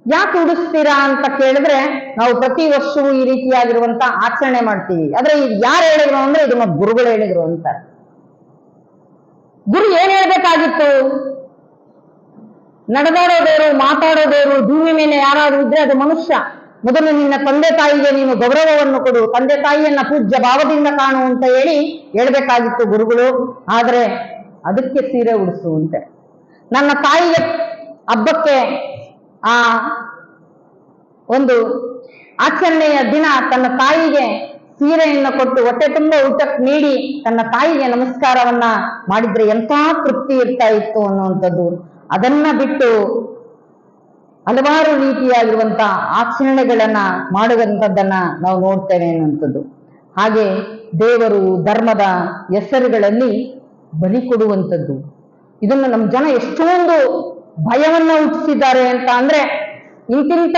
ಯಾಕೆ ಉಡಿಸ್ತೀರಾ ಅಂತ ಕೇಳಿದ್ರೆ, ನಾವು ಪ್ರತಿ ವರ್ಷವೂ ಈ ರೀತಿಯಾಗಿರುವಂತ ಆಚರಣೆ ಮಾಡ್ತೀವಿ. ಆದ್ರೆ ಇದು ಯಾರು ಹೇಳಿದ್ರು ಅಂದ್ರೆ ಇದು ನಮ್ಮ ಗುರುಗಳು ಹೇಳಿದ್ರು ಅಂತಾರೆ. ಗುರು ಏನ್ ಹೇಳ್ಬೇಕಾಗಿತ್ತು? ನಡೆದಾಡೋದೇರು, ಮಾತಾಡೋದೇರು, ಭೂಮಿ ಮೇಲೆ ಯಾರಾದ್ರೂ ಇದ್ರೆ ಅದು ಮನುಷ್ಯ. ಮೊದಲು ನಿನ್ನ ತಂದೆ ತಾಯಿಗೆ ನೀನು ಗೌರವವನ್ನು ಕೊಡು, ತಂದೆ ತಾಯಿಯನ್ನ ಪೂಜ್ಯ ಭಾವದಿಂದ ಕಾಣು ಅಂತ ಹೇಳ್ಬೇಕಾಗಿತ್ತು ಗುರುಗಳು. ಆದ್ರೆ ಅದಕ್ಕೆ ಸೀರೆ ಉಡಿಸುವಂತೆ, ನನ್ನ ತಾಯಿಗೆ ಹಬ್ಬಕ್ಕೆ ಆ ಒಂದು ಆಚರಣೆಯ ದಿನ ತನ್ನ ತಾಯಿಗೆ ಸೀರೆಯನ್ನು ಕೊಟ್ಟು ಹೊಟ್ಟೆ ತುಂಬ ಊಟಕ್ಕೆ ನೀಡಿ ತನ್ನ ತಾಯಿಗೆ ನಮಸ್ಕಾರವನ್ನ ಮಾಡಿದ್ರೆ ಎಂಥ ತೃಪ್ತಿ ಇರ್ತಾ ಇತ್ತು ಅನ್ನುವಂಥದ್ದು. ಅದನ್ನ ಬಿಟ್ಟು ಹಲವಾರು ರೀತಿಯಾಗಿರುವಂತ ಆಚರಣೆಗಳನ್ನ ಮಾಡುವಂಥದ್ದನ್ನ ನಾವು ನೋಡ್ತೇವೆ ಅನ್ನುವಂಥದ್ದು. ಹಾಗೆ ದೇವರು ಧರ್ಮದ ಹೆಸರುಗಳಲ್ಲಿ ಬಲಿ ಕೊಡುವಂಥದ್ದು, ಇದನ್ನು ನಮ್ಮ ಜನ ಎಷ್ಟೊಂದು ಭಯವನ್ನ ಹುಟ್ಟಿಸಿದ್ದಾರೆ ಅಂತ ಅಂದ್ರೆ, ಇಂತಿಂತ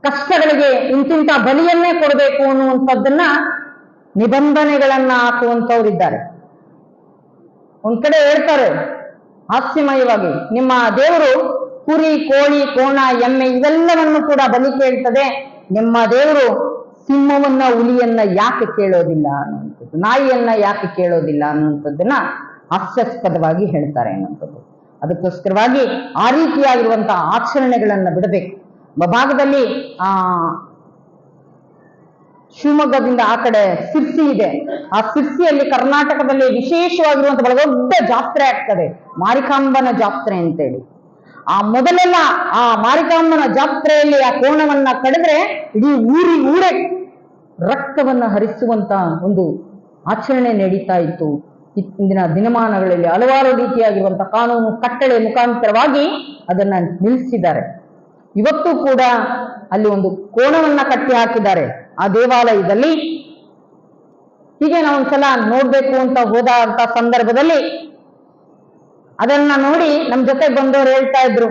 ಕಷ್ಟಗಳಿಗೆ ಇಂತಿಂತ ಬಲಿಯನ್ನೇ ಕೊಡಬೇಕು ಅನ್ನುವಂಥದ್ದನ್ನ ನಿಬಂಧನೆಗಳನ್ನ ಹಾಕುವಂಥವ್ರಿದ್ದಾರೆ. ಒಂದ್ ಕಡೆ ಹೇಳ್ತಾರೆ ಹಾಸ್ಯಮಯವಾಗಿ, ನಿಮ್ಮ ದೇವರು ಕುರಿ, ಕೋಳಿ, ಕೋಣ, ಎಮ್ಮೆ ಇವೆಲ್ಲವನ್ನು ಕೂಡ ಬಲಿ ಕೇಳ್ತದೆ, ನಿಮ್ಮ ದೇವರು ಸಿಂಹವನ್ನ ಹುಲಿಯನ್ನ ಯಾಕೆ ಕೇಳೋದಿಲ್ಲ ಅನ್ನುವಂಥದ್ದು, ನಾಯಿಯನ್ನ ಯಾಕೆ ಕೇಳೋದಿಲ್ಲ ಅನ್ನುವಂಥದ್ದನ್ನ ಹಾಸ್ಯಾಸ್ಪದವಾಗಿ ಹೇಳ್ತಾರೆ ಅನ್ನುವಂಥದ್ದು. ಅದಕ್ಕೋಸ್ಕರವಾಗಿ ಆ ರೀತಿಯಾಗಿರುವಂತಹ ಆಚರಣೆಗಳನ್ನ ಬಿಡಬೇಕು. ಭಾಗದಲ್ಲಿ ಶಿವಮೊಗ್ಗದಿಂದ ಆ ಕಡೆ ಸಿರ್ಸಿ ಇದೆ. ಆ ಸಿರ್ಸಿಯಲ್ಲಿ ಕರ್ನಾಟಕದಲ್ಲಿ ವಿಶೇಷವಾಗಿರುವಂತ ಬಹಳ ದೊಡ್ಡ ಜಾತ್ರೆ ಆಗ್ತದೆ, ಮಾರಿಕಾಂಬನ ಜಾತ್ರೆ ಅಂತೇಳಿ. ಆ ಮೊದಲೆಲ್ಲ ಆ ಮಾರಿಕಾಂಬನ ಜಾತ್ರೆಯಲ್ಲಿ ಆ ಕೋಣವನ್ನ ಕಡಿದ್ರೆ ಇಡೀ ಊರೇ ರಕ್ತವನ್ನ ಹರಿಸುವಂತ ಒಂದು ಆಚರಣೆ ನಡೀತಾ ಇತ್ತು. ಇಂದಿನ ದಿನಮಾನಗಳಲ್ಲಿ ಹಲವಾರು ರೀತಿಯಾಗಿರುವಂತಹ ಕಾನೂನು ಕಟ್ಟಳೆ ಮುಖಾಂತರವಾಗಿ ಅದನ್ನ ನಿಲ್ಲಿಸಿದ್ದಾರೆ. ಇವತ್ತು ಕೂಡ ಅಲ್ಲಿ ಒಂದು ಕೋಣವನ್ನ ಕಟ್ಟಿ ಹಾಕಿದ್ದಾರೆ ಆ ದೇವಾಲಯದಲ್ಲಿ. ಹೀಗೆ ನಾವು ಒಂದ್ಸಲ ನೋಡ್ಬೇಕು ಅಂತ ಹೋದ ಅಂತ ಸಂದರ್ಭದಲ್ಲಿ ಅದನ್ನ ನೋಡಿ ನಮ್ ಜೊತೆ ಬಂದವರು ಹೇಳ್ತಾ ಇದ್ರು,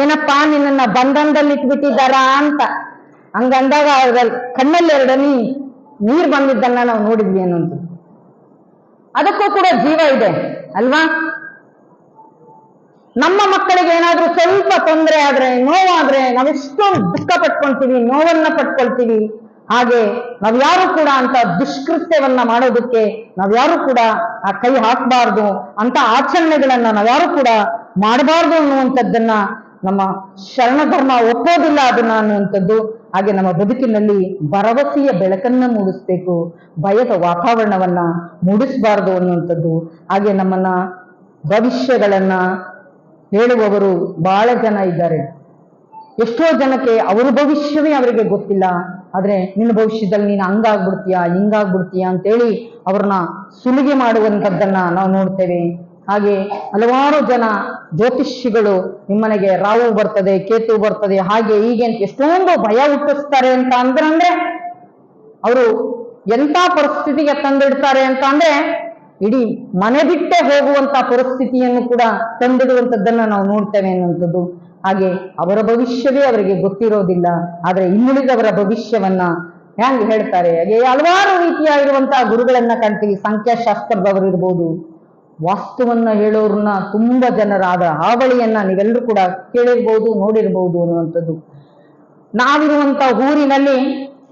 ಏನಪ್ಪಾ ನಿನ್ನ ಬಂಧನದಲ್ಲಿ ಇಟ್ಬಿಟ್ಟಿದ್ದಾರಾ ಅಂತ. ಹಂಗಂದಾಗ ಕಣ್ಣಲ್ಲಿ ಎರಡನೇ ನೀರ್ ಬಂದಿದ್ದನ್ನ ನಾವು ನೋಡಿದ್ವಿ ಅನ್ನೋದು. ಅದಕ್ಕೂ ಕೂಡ ಜೀವ ಇದೆ ಅಲ್ವಾ? ನಮ್ಮ ಮಕ್ಕಳಿಗೆ ಏನಾದ್ರೂ ಸ್ವಲ್ಪ ತೊಂದರೆ ಆದ್ರೆ, ನೋವಾದ್ರೆ ನಾವೆಷ್ಟೊಂದು ದುಃಖ ಪಟ್ಕೊಳ್ತೀವಿ, ನೋವನ್ನ ಪಟ್ಕೊಳ್ತೀವಿ. ಹಾಗೆ ನಾವ್ಯಾರು ಕೂಡ ಅಂತ ದುಷ್ಕೃತ್ಯವನ್ನ ಮಾಡೋದಕ್ಕೆ ನಾವ್ಯಾರು ಕೂಡ ಆ ಕೈ ಹಾಕಬಾರ್ದು, ಅಂತ ಆಚರಣೆಗಳನ್ನ ನಾವ್ಯಾರು ಕೂಡ ಮಾಡಬಾರ್ದು ಅನ್ನುವಂಥದ್ದನ್ನ ನಮ್ಮ ಶರಣ ಧರ್ಮ ಒಪ್ಪೋದಿಲ್ಲ ಅದನ್ನ ಅನ್ನುವಂಥದ್ದು. ಹಾಗೆ ನಮ್ಮ ಬದುಕಿನಲ್ಲಿ ಭರವಸೆಯ ಬೆಳಕನ್ನ ಮೂಡಿಸ್ಬೇಕು, ಭಯದ ವಾತಾವರಣವನ್ನ ಮೂಡಿಸಬಾರ್ದು ಅನ್ನುವಂಥದ್ದು. ಹಾಗೆ ನಮ್ಮನ್ನ ಭವಿಷ್ಯಗಳನ್ನ ಹೇಳುವವರು ಬಹಳ ಜನ ಇದ್ದಾರೆ. ಎಷ್ಟೋ ಜನಕ್ಕೆ ಅವ್ರ ಭವಿಷ್ಯವೇ ಅವರಿಗೆ ಗೊತ್ತಿಲ್ಲ. ಆದ್ರೆ ನಿನ್ನ ಭವಿಷ್ಯದಲ್ಲಿ ನೀನು ಹಂಗಾಗ್ಬಿಡ್ತೀಯಾ ಹಿಂಗಾಗ್ಬಿಡ್ತೀಯಾ ಅಂತೇಳಿ ಅವ್ರನ್ನ ಸುಲಿಗೆ ಮಾಡುವಂಥದ್ದನ್ನ ನಾವು ನೋಡ್ತೇವೆ. ಹಾಗೆ ಹಲವಾರು ಜನ ಜ್ಯೋತಿಷಿಗಳು ನಿಮ್ಮನೆಗೆ ರಾಹು ಬರ್ತದೆ, ಕೇತು ಬರ್ತದೆ, ಹಾಗೆ ಹೀಗೆ ಅಂತ ಎಷ್ಟೊಂದು ಭಯ ಹುಟ್ಟಿಸ್ತಾರೆ ಅಂತ ಅಂದ್ರೆ ಅವರು ಎಂತ ಪರಿಸ್ಥಿತಿಗೆ ತಂದಿಡ್ತಾರೆ ಅಂತ ಅಂದ್ರೆ ಇಡೀ ಮನೆ ಬಿಟ್ಟೆ ಹೋಗುವಂತ ಪರಿಸ್ಥಿತಿಯನ್ನು ಕೂಡ ತಂದಿಡುವಂಥದ್ದನ್ನ ನಾವು ನೋಡ್ತೇವೆ ಅನ್ನುವಂಥದ್ದು. ಹಾಗೆ ಅವರ ಭವಿಷ್ಯವೇ ಅವರಿಗೆ ಗೊತ್ತಿರೋದಿಲ್ಲ, ಆದ್ರೆ ಇನ್ನುಳಿದವರ ಭವಿಷ್ಯವನ್ನ ಹೆಂಗ್ ಹೇಳ್ತಾರೆ. ಹಾಗೆ ಹಲವಾರು ರೀತಿಯಾಗಿರುವಂತಹ ಗುರುಗಳನ್ನ ಕಾಣ್ತೀವಿ. ಸಂಖ್ಯಾಶಾಸ್ತ್ರದವರು ಇರ್ಬೋದು, ವಾಸ್ತುವನ್ನ ಹೇಳೋರನ್ನ ತುಂಬಾ ಜನರಾದ ಹಾವಳಿಯನ್ನ ನೀವೆಲ್ಲರೂ ಕೂಡ ಕೇಳಿರ್ಬೋದು, ನೋಡಿರ್ಬೋದು ಅನ್ನುವಂಥದ್ದು. ನಾವಿರುವಂತ ಊರಿನಲ್ಲಿ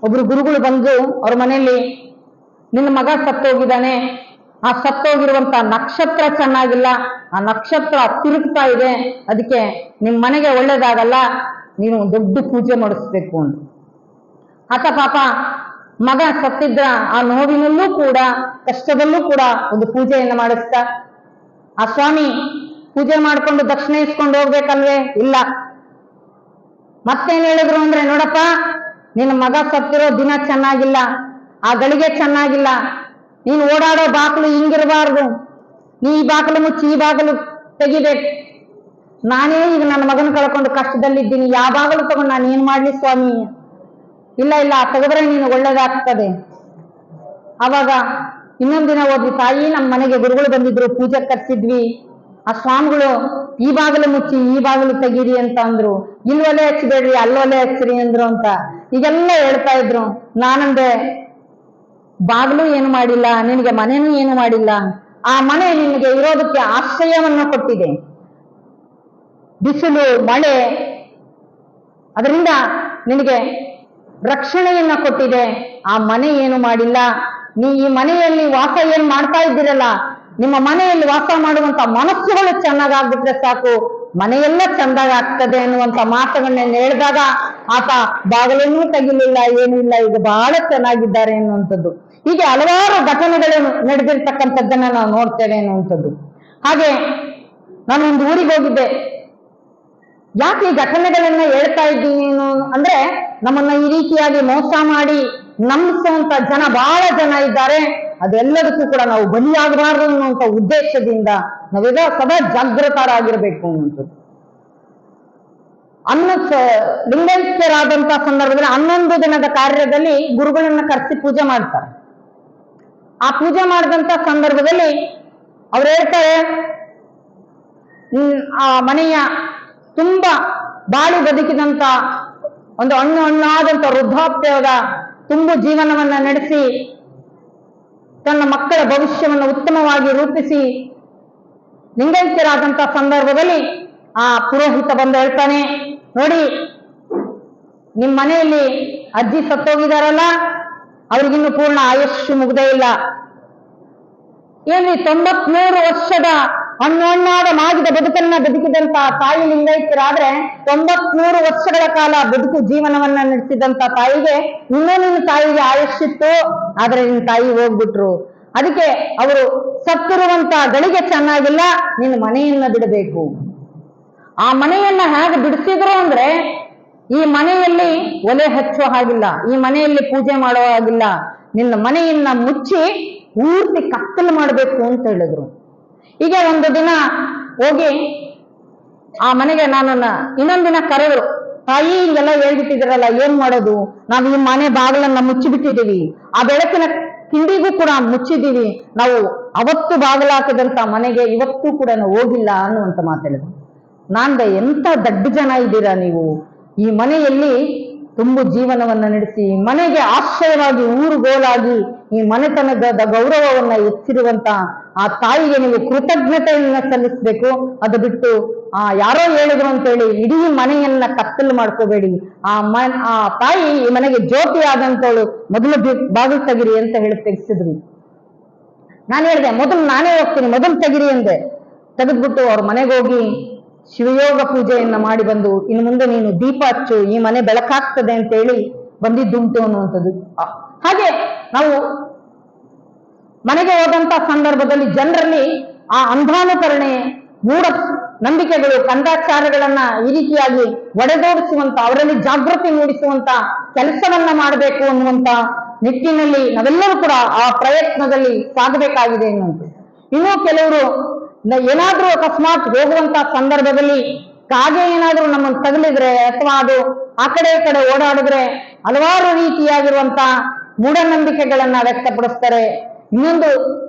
ಒಬ್ರು ಗುರುಗಳು ಬಂದು ಅವ್ರ ಮನೆಯಲ್ಲಿ ನಿನ್ನ ಮಗ ಸತ್ತೋಗಿದ್ದಾನೆ, ಆ ಸತ್ತೋಗಿರುವಂತ ನಕ್ಷತ್ರ ಚೆನ್ನಾಗಿಲ್ಲ, ಆ ನಕ್ಷತ್ರ ತಿರುಗ್ತಾ ಇದೆ, ಅದಕ್ಕೆ ನಿಮ್ ಮನೆಗೆ ಒಳ್ಳೇದಾಗಲ್ಲ, ನೀನು ದೊಡ್ಡ ಪೂಜೆ ಮಾಡಿಸ್ಬೇಕು ಅಂತ. ಆತ ಪಾಪ ಮಗ ಸತ್ತಿದ್ರ ಆ ನೋವಿನಲ್ಲೂ ಕೂಡ ಕಷ್ಟದಲ್ಲೂ ಕೂಡ ಒಂದು ಪೂಜೆಯನ್ನ ಮಾಡಿಸ್ತಾ, ಆ ಸ್ವಾಮಿ ಪೂಜೆ ಮಾಡ್ಕೊಂಡು ದಕ್ಷಿಣೆ ಇಸ್ಕೊಂಡು ಹೋಗ್ಬೇಕಲ್ವೇ? ಇಲ್ಲ. ಮತ್ತೇನ್ ಹೇಳಿದ್ರು ಅಂದ್ರೆ, ನೋಡಪ್ಪ ನಿನ್ನ ಮಗ ಸತ್ತಿರೋ ದಿನ ಚೆನ್ನಾಗಿಲ್ಲ, ಆ ಗಳಿಗೆ ಚೆನ್ನಾಗಿಲ್ಲ, ನೀನು ಓಡಾಡೋ ಬಾಗಿಲು ಹಿಂಗಿರಬಾರ್ದು, ನೀ ಈ ಬಾಗಿಲು ಮುಚ್ಚಿ ಈ ಬಾಗಿಲು ತೆಗಿಬೇಕು. ನಾನೇ ಈಗ ನನ್ನ ಮಗನ ಕಳ್ಕೊಂಡು ಕಷ್ಟದಲ್ಲಿದ್ದೀನಿ, ಯಾವ ಬಾಗಿಲು ತಗೊಂಡು ನಾನು ಏನ್ ಮಾಡ್ಲಿ ಸ್ವಾಮಿ? ಇಲ್ಲ ಇಲ್ಲ, ತೆಗೆದ್ರೆ ನೀನು ಒಳ್ಳೇದಾಗ್ತದೆ. ಅವಾಗ ಇನ್ನೊಂದ್ ದಿನ ಹೋದ್ವಿ, ತಾಯಿ ನಮ್ಮ ಮನೆಗೆ ಗುರುಗಳು ಬಂದಿದ್ರು, ಪೂಜೆ ಕರ್ಸಿದ್ವಿ, ಆ ಸ್ವಾಮಿಗಳು ಈ ಬಾಗಿಲು ಮುಚ್ಚಿ ಈ ಬಾಗಿಲು ತೆಗೀರಿ ಅಂತ ಅಂದ್ರು, ಇಲ್ಲೊಲೆ ಹಚ್ಚಬೇಡ್ರಿ ಅಲ್ಲೊಲೆ ಹಚ್ಚಿರಿ ಅಂದ್ರು ಅಂತ ಈಗೆಲ್ಲ ಹೇಳ್ತಾ ಇದ್ರು. ನಾನಂದೆ, ಬಾಗಿಲು ಏನು ಮಾಡಿಲ್ಲ, ನಿನಗೆ ಮನೆನೂ ಏನು ಮಾಡಿಲ್ಲ, ಆ ಮನೆ ನಿನಗೆ ಇರೋದಕ್ಕೆ ಆಶ್ರಯವನ್ನ ಕೊಟ್ಟಿದೆ, ಬಿಸಿಲು ಮಳೆ ಅದರಿಂದ ನಿನಗೆ ರಕ್ಷಣೆಯನ್ನ ಕೊಟ್ಟಿದೆ, ಆ ಮನೆ ಏನು ಮಾಡಿಲ್ಲ. ನೀ ಈ ಮನೆಯಲ್ಲಿ ವಾಸ ಏನ್ ಮಾಡ್ತಾ ಇದ್ದೀರಲ್ಲ, ನಿಮ್ಮ ಮನೆಯಲ್ಲಿ ವಾಸ ಮಾಡುವಂತ ಮನಸ್ಸುಗಳು ಚೆನ್ನಾಗಾಗ್ಬಿಟ್ರೆ ಸಾಕು, ಮನೆಯೆಲ್ಲ ಚಂದಾಗ ಆಗ್ತದೆ ಅನ್ನುವಂತ ಮಾತುಗಳನ್ನ ಹೇಳಿದಾಗ ಆತ ಬಾಗಿಲನ್ನೂ ತೆಗಿಲಿಲ್ಲ, ಏನೂ ಇಲ್ಲ, ಈಗ ಬಹಳ ಚೆನ್ನಾಗಿದ್ದಾರೆ ಎನ್ನುವಂಥದ್ದು. ಹೀಗೆ ಹಲವಾರು ಘಟನೆಗಳು ನಡೆದಿರ್ತಕ್ಕಂಥದ್ದನ್ನ ನಾವು ನೋಡ್ತೇವೆ ಅನ್ನುವಂಥದ್ದು. ಹಾಗೆ ನಾನು ಒಂದು ಊರಿಗೆ ಹೋಗಿದ್ದೆ. ಯಾಕೆ ಈ ಘಟನೆಗಳನ್ನ ಹೇಳ್ತಾ ಇದ್ದೀನಿ ಅಂದ್ರೆ, ನಮ್ಮನ್ನ ಈ ರೀತಿಯಾಗಿ ಮೋಸ ಮಾಡಿ ನಂಬಿಸುವಂತ ಜನ ಬಹಳ ಜನ ಇದ್ದಾರೆ. ಅದೆಲ್ಲದಕ್ಕೂ ಕೂಡ ನಾವು ಬಲಿಯಾಗಬಾರದು ಅನ್ನುವಂಥ ಉದ್ದೇಶದಿಂದ ನಾವೆಲ್ಲ ಸದಾ ಜಾಗೃತರಾಗಿರ್ಬೇಕು ಅನ್ನುವಂಥದ್ದು. ಲಿಂಗೈಕ್ಯರಾದಂತ ಸಂದರ್ಭದಲ್ಲಿ 11 ದಿನದ ಕಾರ್ಯದಲ್ಲಿ ಗುರುಗಳನ್ನ ಕರೆಸಿ ಪೂಜೆ ಮಾಡ್ತಾರೆ. ಆ ಪೂಜೆ ಮಾಡಿದಂತ ಸಂದರ್ಭದಲ್ಲಿ ಅವ್ರು ಹೇಳ್ತಾರೆ, ಆ ಮನೆಯ ತುಂಬಾ ಬಾಳಿ ಬದುಕಿದಂತ ಒಂದು ಹಣ್ಣಾದಂತ ವೃದ್ಧಾಪ್ಯದ ತುಂಬು ಜೀವನವನ್ನ ನಡೆಸಿ ತನ್ನ ಮಕ್ಕಳ ಭವಿಷ್ಯವನ್ನು ಉತ್ತಮವಾಗಿ ರೂಪಿಸಿ ಲಿಂಗೈಕ್ಯರಾದಂತ ಸಂದರ್ಭದಲ್ಲಿ ಆ ಪುರೋಹಿತ ಬಂದು ಹೇಳ್ತಾನೆ, ನೋಡಿ ನಿಮ್ ಮನೆಯಲ್ಲಿ ಅಜ್ಜಿ ಸತ್ತೋಗಿದಾರಲ್ಲ, ಅವ್ರಿಗಿನ್ನು ಪೂರ್ಣ ಆಯುಷ್ಯ ಮುಗ್ದೇ ಇಲ್ಲ. ಏನ್ರಿ 93 ವರ್ಷದ ಹಣ್ಣಾದ ಮಾಗಿದ ಬದುಕನ್ನ ಬದುಕಿದಂತ ತಾಯಿ ಲಿಂಗೈಕ್ಯರಾದ್ರೆ 93 ವರ್ಷಗಳ ಕಾಲ ಬದುಕು ಜೀವನವನ್ನ ನಡೆಸಿದಂತ ತಾಯಿಗೆ ನಿನ್ನ ತಾಯಿಗೆ ಆಯುಷ್ಯಿತ್ತು, ಆದ್ರೆ ನಿನ್ನ ತಾಯಿ ಹೋಗ್ಬಿಟ್ರು. ಅದಕ್ಕೆ ಅವರು ಸತ್ತಿರುವಂತ ಗಳಿಗೆ ಚೆನ್ನಾಗಿಲ್ಲ, ನಿನ್ನ ಮನೆಯನ್ನ ಬಿಡಬೇಕು. ಆ ಮನೆಯನ್ನ ಹೇಗೆ ಬಿಡಿಸಿದ್ರು ಅಂದ್ರೆ, ಈ ಮನೆಯಲ್ಲಿ ಒಲೆ ಹಚ್ಚುವ ಹಾಗಿಲ್ಲ, ಈ ಮನೆಯಲ್ಲಿ ಪೂಜೆ ಮಾಡುವ ಹಾಗಿಲ್ಲ, ನಿನ್ನ ಮನೆಯನ್ನ ಮುಚ್ಚಿ ಪೂರ್ತಿ ಕತ್ತಲು ಮಾಡಬೇಕು ಅಂತ ಹೇಳಿದ್ರು. ಈಗ ಒಂದು ದಿನ ಹೋಗಿ ಆ ಮನೆಗೆ ನನ್ನನ್ನ ಇನ್ನೊಂದಿನ ಕರೆದ್ರು, ತಾಯಿ ಹಿಂಗೆಲ್ಲ ಹೇಳ್ಬಿಟ್ಟಿದ್ರಲ್ಲ, ಏನ್ ಮಾಡೋದು, ನಾವು ಈ ಮನೆ ಬಾಗಿಲನ್ನ ಮುಚ್ಚಿಬಿಟ್ಟಿದೀವಿ, ಆ ಬೆಳಕಿನ ಕಿಂಡಿಗೂ ಕೂಡ ಮುಚ್ಚಿದೀವಿ, ನಾವು ಅವತ್ತು ಬಾಗಿಲಾಕದಂತ ಮನೆಗೆ ಇವತ್ತೂ ಕೂಡ ನಾವು ಹೋಗಿಲ್ಲ ಅನ್ನುವಂತ ಮಾತಾಡಿದ್ರು. ನಾನ್ದೆ, ಎಂತ ದಡ್ಡ ಜನ ಇದ್ದೀರಾ ನೀವು, ಈ ಮನೆಯಲ್ಲಿ ತುಂಬು ಜೀವನವನ್ನ ನಡೆಸಿ ಮನೆಗೆ ಆಶ್ರಯವಾಗಿ ಊರುಗೋಲಾಗಿ ಈ ಮನೆತನದ ಗೌರವವನ್ನ ಎತ್ತಿರುವಂತ ಆ ತಾಯಿಗೆ ನೀವು ಕೃತಜ್ಞತೆಯನ್ನ ಸಲ್ಲಿಸಬೇಕು. ಅದು ಬಿಟ್ಟು ಯಾರೋ ಹೇಳಿದ್ರು ಅಂತೇಳಿ ಇಡೀ ಮನೆಯನ್ನ ಕತ್ತಲು ಮಾಡ್ಕೋಬೇಡಿ. ಆ ತಾಯಿ ಈ ಮನೆಗೆ ಜ್ಯೋತಿ ಆದಂತವಳು, ಮೊದಲು ಬಾಗಿಲು ತೆಗಿರಿ ಅಂತ ಹೇಳಿ ತೆಗಿಸಿದ್ರಿ. ನಾನು ಹೇಳಿದೆ, ಮೊದಲು ನಾನೇ ಹೋಗ್ತೀನಿ, ಮೊದಲು ತೆಗಿರಿ ಅಂದೆ. ತೆಗೆದ್ಬಿಟ್ಟು ಅವ್ರ ಮನೆಗೆ ಹೋಗಿ ಶಿವಯೋಗ ಪೂಜೆಯನ್ನ ಮಾಡಿ ಬಂದು, ಇನ್ನು ಮುಂದೆ ನೀನು ದೀಪ ಹಚ್ಚು, ಈ ಮನೆ ಬೆಳಕಾಗ್ತದೆ ಅಂತ ಹೇಳಿ ಬಂದಿದ್ದುಂಟು ಅನ್ನುವಂಥದ್ದು. ಹಾಗೆ ನಾವು ಮನೆಗೆ ಹೋದಂತ ಸಂದರ್ಭದಲ್ಲಿ ಜನರಲ್ಲಿ ಆ ಅಂಧಾನುಕರಣೆ, ಮೂಢ ನಂಬಿಕೆಗಳು, ಕಂದಾಚಾರಗಳನ್ನ ಈ ರೀತಿಯಾಗಿ ಒಡೆದೋಡಿಸುವಂತ, ಅವರಲ್ಲಿ ಜಾಗೃತಿ ಮೂಡಿಸುವಂತ ಕೆಲಸವನ್ನ ಮಾಡಬೇಕು ಅನ್ನುವಂತ ನಿಟ್ಟಿನಲ್ಲಿ ನಾವೆಲ್ಲರೂ ಕೂಡ ಆ ಪ್ರಯತ್ನದಲ್ಲಿ ಸಾಗಬೇಕಾಗಿದೆ ಎನ್ನುವಂಥದ್ದು. ಇನ್ನೂ ಕೆಲವರು ಏನಾದ್ರೂ ಅಕಸ್ಮಾತ್ ಹೋಗುವಂತ ಸಂದರ್ಭದಲ್ಲಿ ಕಾಗೆ ಏನಾದ್ರೂ ನಮ್ಮನ್ನು ತಗಲಿದ್ರೆ ಅಥವಾ ಅದು ಆ ಕಡೆ ಈ ಕಡೆ ಓಡಾಡಿದ್ರೆ ಹಲವಾರು ರೀತಿಯಾಗಿರುವಂತ ಮೂಢನಂಬಿಕೆಗಳನ್ನ ವ್ಯಕ್ತಪಡಿಸ್ತಾರೆ. ಇನ್ನೊಂದು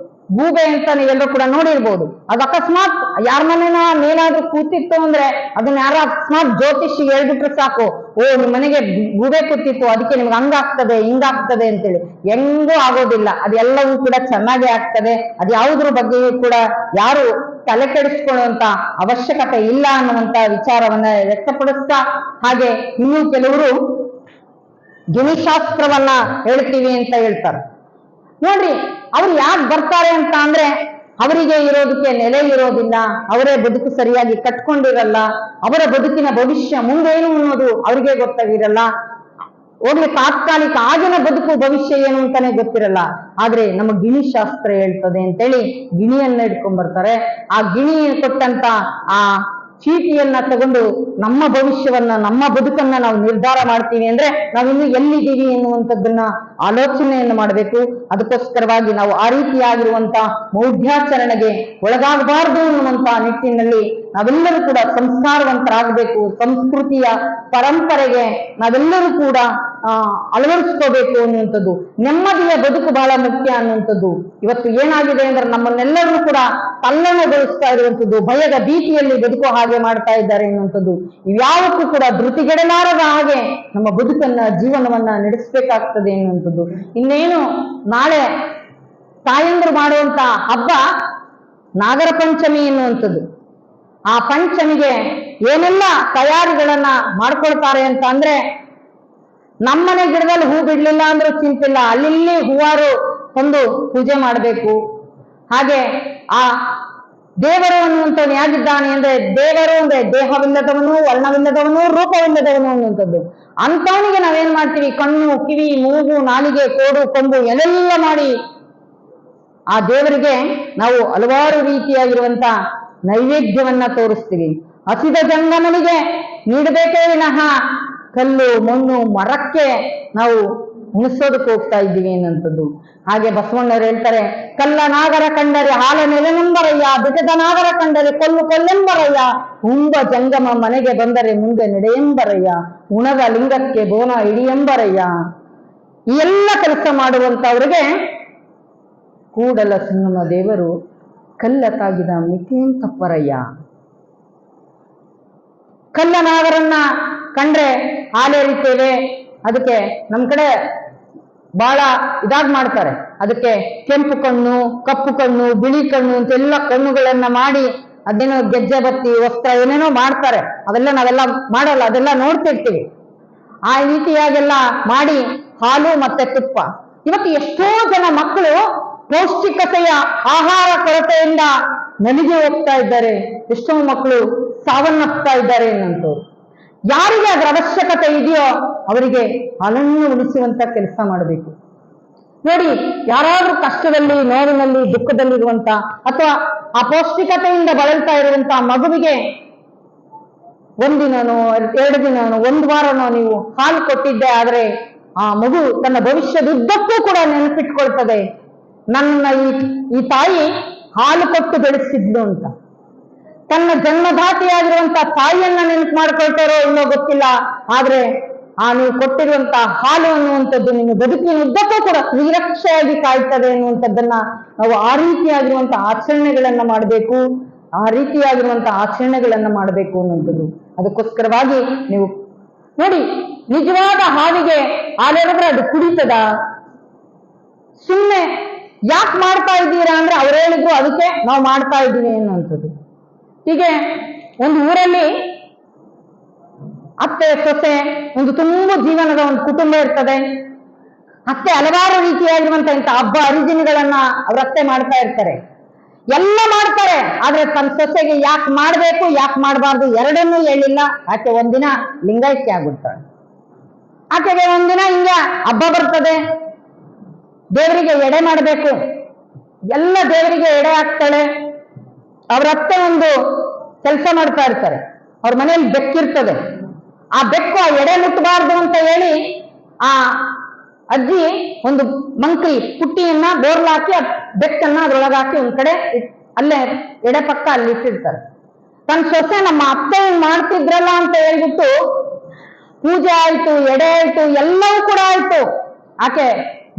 ಗೂಬೆ ಅಂತ ನೀವೆಲ್ಲರೂ ಕೂಡ ನೋಡಿರ್ಬೋದು. ಅದು ಅಕಸ್ಮಾತ್ ಯಾರ ಮನೆನ ಮೇಲಾದ್ರೂ ಕೂತಿತ್ತು ಅಂದ್ರೆ ಅದನ್ನ ಯಾರ ಅಕಸ್ಮಾತ್ ಜ್ಯೋತಿಷಿಗೆ ಹೇಳ್ಬಿಟ್ರೆ ಸಾಕು, ಓ ನಿಮ್ ಮನೆಗೆ ಗೂಬೆ ಕೂತಿತ್ತು, ಅದಕ್ಕೆ ನಿಮ್ಗೆ ಹಂಗಾಗ್ತದೆ ಹಿಂಗಾಗ್ತದೆ ಅಂತೇಳಿ. ಹೆಂಗೂ ಆಗೋದಿಲ್ಲ, ಅದೆಲ್ಲವೂ ಕೂಡ ಚೆನ್ನಾಗೇ ಆಗ್ತದೆ. ಅದು ಯಾವುದ್ರ ಬಗ್ಗೆಯೂ ಕೂಡ ಯಾರು ತಲೆ ಕೆಡಿಸ್ಕೊಳ್ಳುವಂತ ಅವಶ್ಯಕತೆ ಇಲ್ಲ ಅನ್ನುವಂತ ವಿಚಾರವನ್ನ ವ್ಯಕ್ತಪಡಿಸ್ತಾ, ಹಾಗೆ ಇನ್ನೂ ಕೆಲವರು ಗಿಣಿಶಾಸ್ತ್ರವನ್ನ ಹೇಳ್ತೀವಿ ಅಂತ ಹೇಳ್ತಾರೆ. ನೋಡ್ರಿ, ಅವ್ರು ಯಾಕೆ ಬರ್ತಾರೆ ಅಂತ ಅಂದ್ರೆ ಅವರಿಗೆ ಇರೋದಕ್ಕೆ ನೆಲೆ ಇರೋದಿಲ್ಲ, ಅವರೇ ಬದುಕು ಸರಿಯಾಗಿ ಕಟ್ಕೊಂಡಿರಲ್ಲ, ಅವರ ಬದುಕಿನ ಭವಿಷ್ಯ ಮುಂದೇನು ಅನ್ನೋದು ಅವ್ರಿಗೆ ಗೊತ್ತಾಗಿರಲ್ಲ. ಹೋಗ್ಲಿ ತಾತ್ಕಾಲಿಕ ಆಗಿನ ಬದುಕು ಭವಿಷ್ಯ ಏನು ಅಂತಾನೆ ಗೊತ್ತಿರಲ್ಲ. ಆದ್ರೆ ನಮ್ಮ ಗಿಣಿ ಶಾಸ್ತ್ರ ಹೇಳ್ತದೆ ಅಂತೇಳಿ ಗಿಣಿಯನ್ನ ಇಟ್ಕೊಂಡ್ ಬರ್ತಾರೆ. ಆ ಗಿಣಿ ಕೊಟ್ಟಂತ ಆ ಚೀಟಿಯನ್ನ ತಗೊಂಡು ನಮ್ಮ ಭವಿಷ್ಯವನ್ನ, ನಮ್ಮ ಬದುಕನ್ನ ನಾವು ನಿರ್ಧಾರ ಮಾಡ್ತೀವಿ ಅಂದ್ರೆ ನಾವಿನ್ನು ಎಲ್ಲಿದ್ದೀವಿ ಎನ್ನುವಂಥದ್ದನ್ನ ಆಲೋಚನೆಯನ್ನು ಮಾಡಬೇಕು. ಅದಕ್ಕೋಸ್ಕರವಾಗಿ ನಾವು ಆ ರೀತಿಯಾಗಿರುವಂತ ಮೌಢ್ಯಾಚರಣೆಗೆ ಒಳಗಾಗಬಾರದು ಅನ್ನುವಂತ ನಿಟ್ಟಿನಲ್ಲಿ ನಾವೆಲ್ಲರೂ ಕೂಡ ಸಂಸ್ಕಾರವಂತರಾಗಬೇಕು. ಸಂಸ್ಕೃತಿಯ ಪರಂಪರೆಗೆ ನಾವೆಲ್ಲರೂ ಕೂಡ ಅಳವಡಿಸ್ಕೋಬೇಕು ಅನ್ನುವಂಥದ್ದು, ನೆಮ್ಮದಿಯ ಬದುಕು ಬಹಳ ಮುಖ್ಯ ಅನ್ನುವಂಥದ್ದು ಇವತ್ತು ಏನಾಗಿದೆ ಅಂದ್ರೆ ನಮ್ಮನ್ನೆಲ್ಲರೂ ಕೂಡ ತಲ್ಲಣಗೊಳಿಸ್ತಾ ಇರುವಂಥದ್ದು, ಭಯದ ಭೀತಿಯಲ್ಲಿ ಬದುಕೋ ಹಾಗೆ ಮಾಡ್ತಾ ಇದ್ದಾರೆ ಎನ್ನುವಂಥದ್ದು. ಇವ್ಯಾವಕ್ಕೂ ಕೂಡ ಧೃತಿಗೆಡಲಾರದ ಹಾಗೆ ನಮ್ಮ ಬದುಕನ್ನ, ಜೀವನವನ್ನ ನಡೆಸಬೇಕಾಗ್ತದೆ ಎನ್ನುವಂಥದ್ದು. ಇನ್ನೇನು ನಾಳೆ ತಾಯಂದ್ರು ಮಾಡುವಂತ ಹಬ್ಬ ನಾಗರ ಪಂಚಮಿ ಎನ್ನುವಂಥದ್ದು. ಆ ಪಂಚಮಿಗೆ ಏನೆಲ್ಲ ತಯಾರಿಗಳನ್ನ ಮಾಡ್ಕೊಳ್ತಾರೆ ಅಂತ ಅಂದ್ರೆ, ನಮ್ಮನೆ ಗಿಡದಲ್ಲಿ ಹೂ ಬಿಡ್ಲಿಲ್ಲ ಅಂದ್ರೂ ಚಿಂತಿಲ್ಲ, ಅಲ್ಲಿ ಹೂವಾರು ತಂದು ಪೂಜೆ ಮಾಡಬೇಕು. ಹಾಗೆ ಆ ದೇವರು ಅನ್ನುವಂಥವ್ನು ಹೇಗಿದ್ದಾನೆ ಅಂದ್ರೆ, ದೇವರು ಅಂದ್ರೆ ದೇಹವಿಲ್ಲದವನು, ವರ್ಣವಿಲ್ಲದವನು, ರೂಪವಿಲ್ಲದವನು ಅನ್ನುವಂಥದ್ದು. ಅಂಥವನಿಗೆ ನಾವೇನ್ ಮಾಡ್ತೀವಿ, ಕಣ್ಣು, ಕಿವಿ, ಮೂಗು, ನಾಲಿಗೆ, ಕೋಡು, ಕೊಂಬು ಎಲ್ಲೆಲ್ಲ ಮಾಡಿ ಆ ದೇವರಿಗೆ ನಾವು ಹಲವಾರು ರೀತಿಯಾಗಿರುವಂತ ನೈವೇದ್ಯವನ್ನ ತೋರಿಸ್ತೀವಿ. ಹಸಿದ ಜಂಗಮನಿಗೆ ನೀಡಬೇಕೇ ವಿನಃ ಕಲ್ಲು, ಮಣ್ಣು, ಮರಕ್ಕೆ ನಾವು ಉಣಿಸೋದಕ್ಕೆ ಹೋಗ್ತಾ ಇದ್ದೀವಿ ಅನ್ನುವಂಥದ್ದು. ಹಾಗೆ ಬಸವಣ್ಣರು ಹೇಳ್ತಾರೆ, ಕಲ್ಲ ನಾಗರ ಕಂಡರೆ ಹಾಲ ನೆಲೆನೆಂಬರಯ್ಯ, ಬಿಟದ ನಾಗರ ಕಂಡರೆ ಕೊಲ್ಲು ಕೊಲ್ಲೆಂಬರಯ್ಯ, ಹುಂಬ ಜಂಗಮ ಮನೆಗೆ ಬಂದರೆ ಮುಂದೆ ನಡೆಯೆಂಬರಯ್ಯ, ಉಣದ ಲಿಂಗಕ್ಕೆ ಬೋನ ಇಡಿಯೆಂಬರಯ್ಯ. ಈ ಎಲ್ಲ ಕೆಲಸ ಮಾಡುವಂತವ್ರಿಗೆ ಕೂಡಲ ಸಂಗಮ ದೇವರು ಕಲ್ಲ ತಾಗಿದ ಮಿತಿಯೇನ್ ತಪ್ಪರಯ್ಯ. ಕಲ್ಲನಾಗರನ್ನ ಕಂಡ್ರೆ ಹಾಲೆರಿತೇವೆ, ಅದಕ್ಕೆ ನಮ್ ಕಡೆ ಬಹಳ ಇದಾಗಿ ಮಾಡ್ತಾರೆ. ಅದಕ್ಕೆ ಕೆಂಪು ಕಣ್ಣು, ಕಪ್ಪು ಕಣ್ಣು, ಬಿಳಿ ಕಣ್ಣು ಅಂತೆಲ್ಲ ಕಣ್ಣುಗಳನ್ನ ಮಾಡಿ ಅದೇನೋ ಗೆಜ್ಜೆ ಬತ್ತಿ, ವಸ್ತ್ರ ಏನೇನೋ ಮಾಡ್ತಾರೆ. ಅವೆಲ್ಲ ನಾವೆಲ್ಲ ಮಾಡಲ್ಲ, ಅದೆಲ್ಲ ನೋಡ್ತಿರ್ತೀವಿ. ಆ ರೀತಿಯಾಗೆಲ್ಲ ಮಾಡಿ ಹಾಲು ಮತ್ತೆ ತುಪ್ಪ. ಇವತ್ತು ಎಷ್ಟೋ ಜನ ಮಕ್ಕಳು ಪೌಷ್ಟಿಕತೆಯ ಆಹಾರ ಕೊರತೆಯಿಂದ ನಲಿಗೆ ಹೋಗ್ತಾ ಇದ್ದಾರೆ, ಎಷ್ಟೋ ಮಕ್ಕಳು ಸಾವನ್ನಪ್ತಾ ಇದ್ದಾರೆ ಅನ್ನೋದು. ಯಾರಿಗೆ ಅದರ ಅವಶ್ಯಕತೆ ಇದೆಯೋ ಅವರಿಗೆ ಹಾಲನ್ನು ಉಳಿಸುವಂತ ಕೆಲಸ ಮಾಡಬೇಕು. ನೋಡಿ, ಯಾರಾದ್ರೂ ಕಷ್ಟದಲ್ಲಿ, ನೋವಿನಲ್ಲಿ, ದುಃಖದಲ್ಲಿರುವಂತ ಅಥವಾ ಅಪೌಷ್ಟಿಕತೆಯಿಂದ ಬಳಲ್ತಾ ಇರುವಂತ ಮಗುವಿಗೆ ಒಂದಿನನೋ 2 ದಿನನೋ 1 ವಾರನೋ ನೀವು ಹಾಲು ಕೊಟ್ಟಿದ್ದೆ ಆದ್ರೆ ಆ ಮಗು ತನ್ನ ಭವಿಷ್ಯದುದ್ದಕ್ಕೂ ಕೂಡ ನೆನಪಿಟ್ಕೊಳ್ತದೆ, ನನ್ನ ಈ ತಾಯಿ ಹಾಲು ಕೊಟ್ಟು ಬೆಳೆಸಿದ್ಲು ಅಂತ. ತನ್ನ ಜನ್ಮದಾತಿಯಾಗಿರುವಂತ ತಾಯಿಯನ್ನ ನೆನಪು ಮಾಡ್ಕೊಳ್ತಾರೋ ಇನ್ನೋ ಗೊತ್ತಿಲ್ಲ, ಆದ್ರೆ ನೀವು ಕೊಟ್ಟಿರುವಂತ ಹಾಲು ಅನ್ನುವಂಥದ್ದು ನಿಮ್ಮ ಬದುಕಿನ ಉದ್ದಕ್ಕೂ ಕೂಡ ನಿರಕ್ಷೆಯಾಗಿ ಕಾಯ್ತದೆ ಅನ್ನುವಂಥದ್ದನ್ನ ನಾವು ಆ ರೀತಿಯಾಗಿರುವಂತ ಆಚರಣೆಗಳನ್ನ ಮಾಡಬೇಕು. ಆ ರೀತಿಯಾಗಿರುವಂತ ಆಚರಣೆಗಳನ್ನ ಮಾಡಬೇಕು ಅನ್ನುವಂಥದ್ದು. ಅದಕ್ಕೋಸ್ಕರವಾಗಿ ನೀವು ನೋಡಿ, ನಿಜವಾದ ಹಾವಿಗೆ ಹಾಲೆರೆದ್ರೆ ಅದು ಕುಡಿತದ? ಸುಮ್ಮನೆ ಯಾಕೆ ಮಾಡ್ತಾ ಇದ್ದೀರಾ ಅಂದ್ರೆ ಅವ್ರು ಹೇಳಿದ್ರು ಅದಕ್ಕೆ ನಾವು ಮಾಡ್ತಾ ಇದ್ದೀವಿ ಅನ್ನುವಂಥದ್ದು. ಹೀಗೆ ಒಂದು ಊರಲ್ಲಿ ಅತ್ತೆ ಸೊಸೆ ಒಂದು ತುಂಬ ಜೀವನದ ಒಂದು ಕುಟುಂಬ ಇರ್ತದೆ. ಅತ್ತೆ ಹಲವಾರು ರೀತಿಯಾಗಿರುವಂತ ಇಂಥ ಹಬ್ಬ ಹರಿದಿನಗಳನ್ನ ಅವ್ರ ಅತ್ತೆ ಮಾಡ್ತಾ ಇರ್ತಾರೆ, ಎಲ್ಲ ಮಾಡ್ತಾರೆ. ಆದ್ರೆ ತನ್ನ ಸೊಸೆಗೆ ಯಾಕೆ ಮಾಡ್ಬೇಕು, ಯಾಕೆ ಮಾಡಬಾರ್ದು ಎರಡನ್ನೂ ಹೇಳಿಲ್ಲ. ಆಕೆ ಒಂದಿನ ಲಿಂಗೈಕ್ಯ ಆಗ್ಬಿಡ್ತಾಳೆ. ಆಕೆಗೆ ಒಂದಿನ ಹಿಂಗ ಹಬ್ಬ ಬರ್ತದೆ, ದೇವರಿಗೆ ಎಡೆ ಮಾಡಬೇಕು, ಎಲ್ಲ ದೇವರಿಗೆ ಎಡೆ ಹಾಕ್ತಾಳೆ. ಅವ್ರ ಅತ್ತೆ ಒಂದು ಕೆಲಸ ಮಾಡ್ತಾ ಇರ್ತಾರೆ, ಅವ್ರ ಮನೆಯಲ್ಲಿ ಬೆಕ್ಕಿರ್ತದೆ. ಆ ಬೆಕ್ಕು ಆ ಎಡೆ ಮುಟ್ಟಬಾರ್ದು ಅಂತ ಹೇಳಿ ಆ ಅಜ್ಜಿ ಒಂದು ಮಂಕ್ರಿ ಪುಟ್ಟಿಯನ್ನ ಬೋರ್ಲಾಕಿ ಆ ಬೆಕ್ಕನ್ನ ಅದ್ರೊಳಗಾಕಿ ಒಂದ್ ಕಡೆ ಅಲ್ಲೇ ಎಡೆ ಪಕ್ಕ ಅಲ್ಲಿ ಇಟ್ಟಿರ್ತಾರೆ. ತನ್ನ ಸೊಸೆ ನಮ್ಮ ಅತ್ತೆ ಮಾಡ್ತಿದ್ರಲ್ಲ ಅಂತ ಹೇಳ್ಬಿಟ್ಟು ಪೂಜೆ ಆಯ್ತು, ಎಡೆ ಆಯ್ತು, ಎಲ್ಲವೂ ಕೂಡ ಆಯ್ತು. ಆಕೆ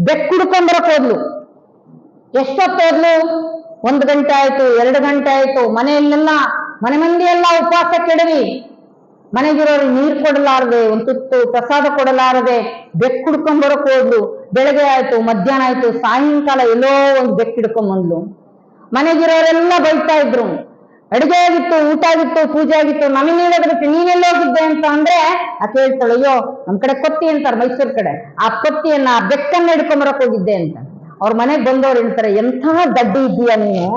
ಬೆಕ್ಕು ಹುಡ್ಕೊಂಡ್ಬರಕ್ ಹೋದ್ಲು. ಎಷ್ಟೊತ್ತು ಹೋದ್ಲು? 1 ಗಂಟೆ ಆಯ್ತು, 2 ಗಂಟೆ ಆಯ್ತು. ಮನೆಯಲ್ಲೆಲ್ಲ ಮನೆ ಮಂದಿ ಎಲ್ಲ ಉಪವಾಸ ಕೆಡವಿ, ಮನೆಗಿರೋರು ನೀರು ಕೊಡಲಾರದೆ, ಒಂದು ತುತ್ತು ಪ್ರಸಾದ ಕೊಡಲಾರದೆ ಬೆಕ್ಕು ಹುಡ್ಕೊಂಡ್ಬರಕ್ ಹೋದ್ಲು. ಬೆಳಗ್ಗೆ ಆಯ್ತು, ಮಧ್ಯಾಹ್ನ ಆಯ್ತು, ಸಾಯಂಕಾಲ ಎಲ್ಲೋ ಒಂದು ಬೆಕ್ಕು ಹಿಡ್ಕೊಂಡ್ಬಂದ್ಲು. ಮನೆಗಿರೋರೆಲ್ಲ ಬೈತಾ ಇದ್ರು. ಅಡಿಗೆ ಆಗಿತ್ತು, ಊಟ ಆಗಿತ್ತು, ಪೂಜೆ ಆಗಿತ್ತು, ನಮಗೆ ಹೇಳೋದಕ್ಕೆ ನೀನೆಲ್ಲೋಗಿದ್ದೆ ಅಂತ ಅಂದ್ರೆ ಆಕೆ ಹೇಳ್ತಾಳೆ, ಅಯ್ಯೋ ನಮ್ ಕಡೆ ಕೊತ್ತಿ ಅಂತಾರೆ ಮೈಸೂರ್ ಕಡೆ, ಆ ಕೊತ್ತಿಯನ್ನ ಆ ಬೆಕ್ಕನ್ನ ಹಿಡ್ಕೊಂಬರಕ್ ಹೋಗಿದ್ದೆ ಅಂತ. ಅವ್ರ ಮನೆಗ್ ಬಂದವ್ರು ಹೇಳ್ತಾರೆ, ಎಂಥ ದಡ್ಡಿ ಇದ್ದೀಯ ನೀನು,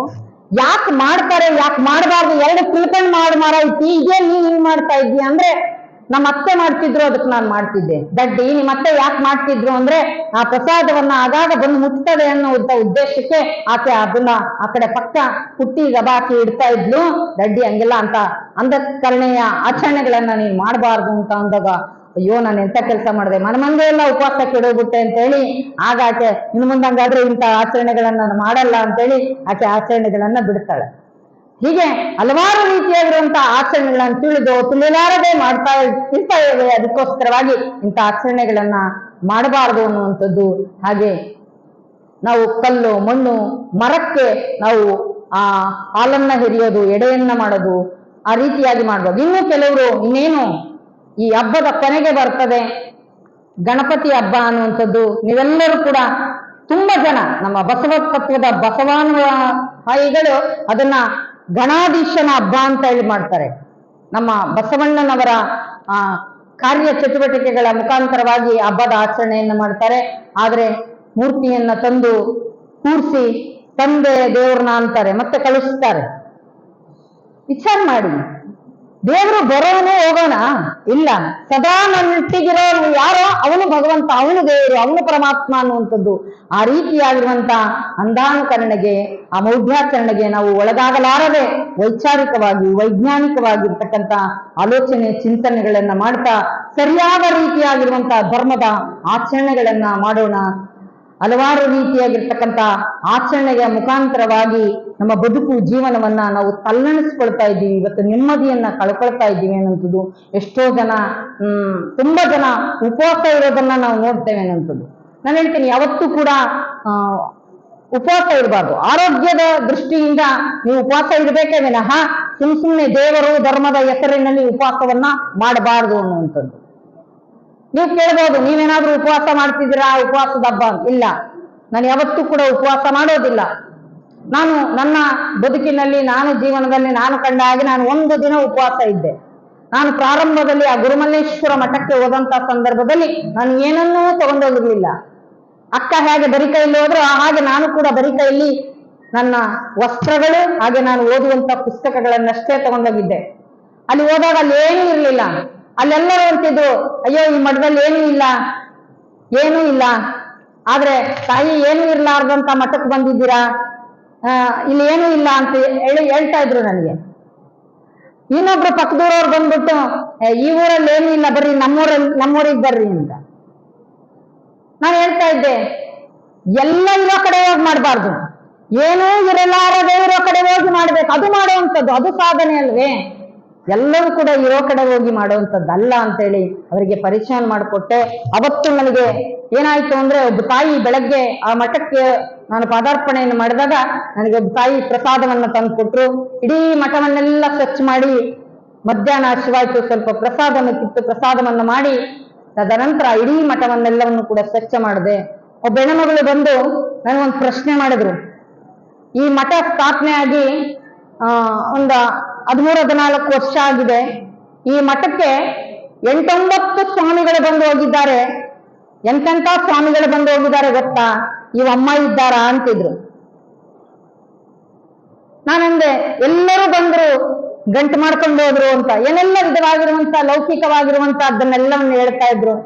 ಯಾಕೆ ಮಾಡ್ತಾರೆ ಯಾಕೆ ಮಾಡಬಾರ್ದು, ಎರಡು ತಿಳ್ಕೊಂಡ್ ಮಾರಾಯ್ತಿ, ಇದೇ ನೀನ್ ಹಿಂಗ್ ಮಾಡ್ತಾ ಇದ್ದೀಯ ಅಂದ್ರೆ ನಮ್ಮ ಅತ್ತೆ ಮಾಡ್ತಿದ್ರು ಅದಕ್ಕೆ ನಾನು ಮಾಡ್ತಿದ್ದೆ. ದಡ್ಡಿ ನಿಮ್ಮ ಅತ್ತೆ ಯಾಕೆ ಮಾಡ್ತಿದ್ರು ಅಂದ್ರೆ ಆ ಪ್ರಸಾದವನ್ನ ಆಗಾಗ ಬಂದು ಮುಟ್ತದೆ ಅನ್ನುವಂತ ಉದ್ದೇಶಕ್ಕೆ ಆಕೆ ಅದನ್ನ ಆ ಕಡೆ ಪಕ್ಕ ಪುಟ್ಟಿ ಗಬಾಕಿ ಇಡ್ತಾ ಇದ್ಲು. ದಡ್ಡಿ ಹಂಗೆಲ್ಲ ಅಂತ ಅಂಧಕರಣೆಯ ಆಚರಣೆಗಳನ್ನ ನೀನ್ ಮಾಡಬಾರ್ದು ಅಂತ ಅಂದಾಗ, ಅಯ್ಯೋ ನಾನು ಎಂತ ಕೆಲಸ ಮಾಡಿದೆ, ಮನಮಂದೆ ಎಲ್ಲ ಉಪವಾಸ ಕೆಡೋಗ್ಬಿಟ್ಟೆ ಅಂತ ಹೇಳಿ ಆಗ ಆಕೆ ಇನ್ನು ಮುಂದಂಗಾದ್ರೆ ಇಂಥ ಆಚರಣೆಗಳನ್ನ ಮಾಡಲ್ಲ ಅಂತೇಳಿ ಆಕೆ ಆಚರಣೆಗಳನ್ನ ಬಿಡ್ತಾಳೆ. ಹೀಗೆ ಹಲವಾರು ರೀತಿಯಾಗಿರುವಂತಹ ಆಚರಣೆಗಳನ್ನ ತಿಳಿಲಾರದೆ ಇರ್ತಾ ಇವೆ. ಅದಕ್ಕೋಸ್ಕರವಾಗಿ ಇಂಥ ಆಚರಣೆಗಳನ್ನ ಮಾಡಬಾರದು ಅನ್ನುವಂಥದ್ದು. ಹಾಗೆ ನಾವು ಕಲ್ಲು ಮಣ್ಣು ಮರಕ್ಕೆ ನಾವು ಆ ಹಾಲನ್ನ ಹಿರಿಯೋದು, ಎಡೆಯನ್ನ ಮಾಡೋದು, ಆ ರೀತಿಯಾಗಿ ಮಾಡ್ಬೋದು. ಇನ್ನು ಕೆಲವರು ಇನ್ನೇನು ಈ ಹಬ್ಬದ ಕೊನೆಗೆ ಬರ್ತದೆ ಗಣಪತಿ ಹಬ್ಬ ಅನ್ನುವಂಥದ್ದು. ನೀವೆಲ್ಲರೂ ಕೂಡ ತುಂಬಾ ಜನ ನಮ್ಮ ಬಸವ ತತ್ವದ ಬಸವಾನುಯಾಯಿಗಳು ಅದನ್ನ ಗಣಾಧೀಶನ ಹಬ್ಬ ಅಂತ ಹೇಳಿ ಮಾಡ್ತಾರೆ. ನಮ್ಮ ಬಸವಣ್ಣನವರ ಕಾರ್ಯ ಚಟುವಟಿಕೆಗಳ ಮುಖಾಂತರವಾಗಿ ಹಬ್ಬದ ಆಚರಣೆಯನ್ನು ಮಾಡ್ತಾರೆ. ಆದ್ರೆ ಮೂರ್ತಿಯನ್ನ ತಂದು ಕೂರಿಸಿ ತಂದೆ ದೇವ್ರನ್ನ ಅಂತಾರೆ, ಮತ್ತೆ ಕಳಿಸ್ತಾರೆ. ವಿಚಾರ ಮಾಡಿ, ದೇವರು ಬರೋನು ಹೋಗೋಣ ಇಲ್ಲ, ಸದಾ ನನ್ನೊಟ್ಟಿಗಿರೋ ಯಾರೋ ಅವನು ಭಗವಂತ, ಅವನು ದೇವರು, ಅವನು ಪರಮಾತ್ಮ ಅನ್ನುವಂಥದ್ದು. ಆ ರೀತಿಯಾಗಿರುವಂತ ಅಂಧಾನುಕರಣೆಗೆ, ಆ ಮೌಢ್ಯಾಚರಣೆಗೆ ನಾವು ಒಳಗಾಗಲಾರದೆ ವೈಚಾರಿಕವಾಗಿ ವೈಜ್ಞಾನಿಕವಾಗಿರ್ತಕ್ಕಂಥ ಆಲೋಚನೆ ಚಿಂತನೆಗಳನ್ನ ಮಾಡ್ತಾ ಸರಿಯಾದ ರೀತಿಯಾಗಿರುವಂತಹ ಧರ್ಮದ ಆಚರಣೆಗಳನ್ನ ಮಾಡೋಣ. ಹಲವಾರು ರೀತಿಯಾಗಿರ್ತಕ್ಕಂಥ ಆಚರಣೆಯ ಮುಖಾಂತರವಾಗಿ ನಮ್ಮ ಬದುಕು ಜೀವನವನ್ನ ನಾವು ತಲ್ಲಣಿಸ್ಕೊಳ್ತಾ ಇದ್ದೀವಿ. ಇವತ್ತು ನೆಮ್ಮದಿಯನ್ನ ಕಳ್ಕೊಳ್ತಾ ಇದ್ದೀವಿ ಅನ್ನೋಂಥದ್ದು. ಎಷ್ಟೋ ಜನ ತುಂಬಾ ಜನ ಉಪವಾಸ ಇರೋದನ್ನ ನಾವು ನೋಡ್ತೇವೆ ಅನ್ನೋಂಥದ್ದು. ನಾನು ಹೇಳ್ತೀನಿ, ಯಾವತ್ತೂ ಕೂಡ ಉಪವಾಸ ಇರಬಾರ್ದು. ಆರೋಗ್ಯದ ದೃಷ್ಟಿಯಿಂದ ನೀವು ಉಪವಾಸ ಇರಬೇಕೇ ವಿನಃ ಸುಮ್ಮನೆ ದೇವರು ಧರ್ಮದ ಹೆಸರಿನಲ್ಲಿ ಉಪವಾಸವನ್ನ ಮಾಡಬಾರ್ದು ಅನ್ನುವಂಥದ್ದು. ನೀವು ಕೇಳ್ಬೋದು, ನೀವೇನಾದ್ರೂ ಉಪವಾಸ ಮಾಡ್ತಿದ್ದೀರಾ, ಉಪವಾಸದ ಹಬ್ಬ? ಇಲ್ಲ, ನಾನು ಯಾವತ್ತೂ ಕೂಡ ಉಪವಾಸ ಮಾಡೋದಿಲ್ಲ. ನಾನು ನನ್ನ ಬದುಕಿನಲ್ಲಿ, ನಾನು ಜೀವನದಲ್ಲಿ ನಾನು ಕಂಡ ಹಾಗೆ ನಾನು ಒಂದು ದಿನ ಉಪವಾಸ ಇದ್ದೆ. ನಾನು ಪ್ರಾರಂಭದಲ್ಲಿ ಆ ಗುರುಮಲ್ಲೇಶ್ವರ ಮಠಕ್ಕೆ ಹೋದಂತ ಸಂದರ್ಭದಲ್ಲಿ ನಾನು ಏನನ್ನೂ ತಗೊಂಡೋಗಿರ್ಲಿಲ್ಲ. ಅಕ್ಕ ಹೇಗೆ ಬರಿ ಕೈಯಲ್ಲಿ ಹೋದ್ರು ಹಾಗೆ ನಾನು ಕೂಡ ಬರಿ ಕೈಯಲ್ಲಿ ನನ್ನ ವಸ್ತ್ರಗಳು ಹಾಗೆ ನಾನು ಓದುವಂತ ಪುಸ್ತಕಗಳನ್ನಷ್ಟೇ ತಗೊಂಡೋಗಿದ್ದೆ. ಅಲ್ಲಿ ಹೋದಾಗ ಅಲ್ಲಿ ಏನೂ ಇರ್ಲಿಲ್ಲ. ಅಲ್ಲೆಲ್ಲರೂ ಅಂತಿದ್ರು, ಅಯ್ಯೋ ಈ ಮಠದಲ್ಲಿ ಏನೂ ಇಲ್ಲ, ಆದ್ರೆ ತಾಯಿ ಏನೂ ಇರ್ಲಾರ್ದಂತ ಮಠಕ್ಕೆ ಬಂದಿದ್ದೀರಾ, ಇಲ್ಲಿ ಏನೂ ಇಲ್ಲ ಅಂತ ಹೇಳ್ತಾ ಇದ್ರು ನನಗೆ. ಇನ್ನೊಬ್ರು ಪಕ್ಕದೂರವ್ರು ಬಂದ್ಬಿಟ್ಟು, ಈ ಊರಲ್ಲಿ ಏನೂ ಇಲ್ಲ, ಬರ್ರಿ ನಮ್ಮೂರಿಗೆ ಬರ್ರಿ ಅಂತ. ನಾನು ಹೇಳ್ತಾ ಇದ್ದೆ, ಎಲ್ಲ ಇರೋ ಕಡೆ ಹೋಗಿ ಮಾಡಬಾರ್ದು, ಏನೂ ಇರಲಾರದೇ ಇರೋ ಕಡೆ ಹೋಗಿ ಮಾಡ್ಬೇಕು, ಅದು ಮಾಡುವಂಥದ್ದು, ಅದು ಸಾಧನೆ ಅಲ್ವೇ. ಎಲ್ಲವೂ ಕೂಡ ಇರೋ ಕಡೆ ಹೋಗಿ ಮಾಡುವಂಥದ್ದಲ್ಲ ಅಂತೇಳಿ ಅವರಿಗೆ ಪರಿಚಯ ಮಾಡಿಕೊಟ್ಟೆ. ಅವತ್ತು ನನಗೆ ಏನಾಯ್ತು ಅಂದ್ರೆ, ಒಬ್ಬ ತಾಯಿ ಬೆಳಗ್ಗೆ ಆ ಮಠಕ್ಕೆ ನಾನು ಪಾದಾರ್ಪಣೆಯನ್ನು ಮಾಡಿದಾಗ ನನಗೆ ಒಬ್ಬ ತಾಯಿ ಪ್ರಸಾದವನ್ನ ತಂದು ಕೊಟ್ರು. ಇಡೀ ಮಠವನ್ನೆಲ್ಲ ಸ್ವಚ್ಛ ಮಾಡಿ ಮಧ್ಯಾಹ್ನ ಹಸಿವಾಯ್ತು, ಸ್ವಲ್ಪ ಪ್ರಸಾದವನ್ನು ಕಿತ್ತು ಪ್ರಸಾದವನ್ನ ಮಾಡಿ ತದನಂತರ ಇಡೀ ಮಠವನ್ನೆಲ್ಲವನ್ನು ಕೂಡ ಸ್ವಚ್ಛ ಮಾಡಿದೆ. ಒಬ್ಬ ಹೆಣ್ಣುಮಗಳು ಬಂದು ನನಗೊಂದು ಪ್ರಶ್ನೆ ಮಾಡಿದ್ರು. ಈ ಮಠ ಸ್ಥಾಪನೆ ಆಗಿ ಒಂದು 13-14 ವರ್ಷ ಆಗಿದೆ. ಈ ಮಠಕ್ಕೆ 8-9 ಸ್ವಾಮಿಗಳು ಬಂದು ಹೋಗಿದ್ದಾರೆ. ಎಂತೆಂಥ ಸ್ವಾಮಿಗಳು ಬಂದು ಹೋಗಿದ್ದಾರೆ ಗೊತ್ತಾ, ಇವಮ್ಮ ಇದ್ದಾರಾ ಅಂತಿದ್ರು. ನಾನಂದೆ, ಎಲ್ಲರೂ ಬಂದ್ರು, ಗಂಟು ಮಾಡ್ಕೊಂಡು ಹೋದ್ರು ಅಂತ, ಏನೆಲ್ಲ ವಿಧವಾಗಿರುವಂತ ಲೌಕಿಕವಾಗಿರುವಂತ ಅದನ್ನೆಲ್ಲವನ್ನು ಹೇಳ್ತಾ ಇದ್ರು.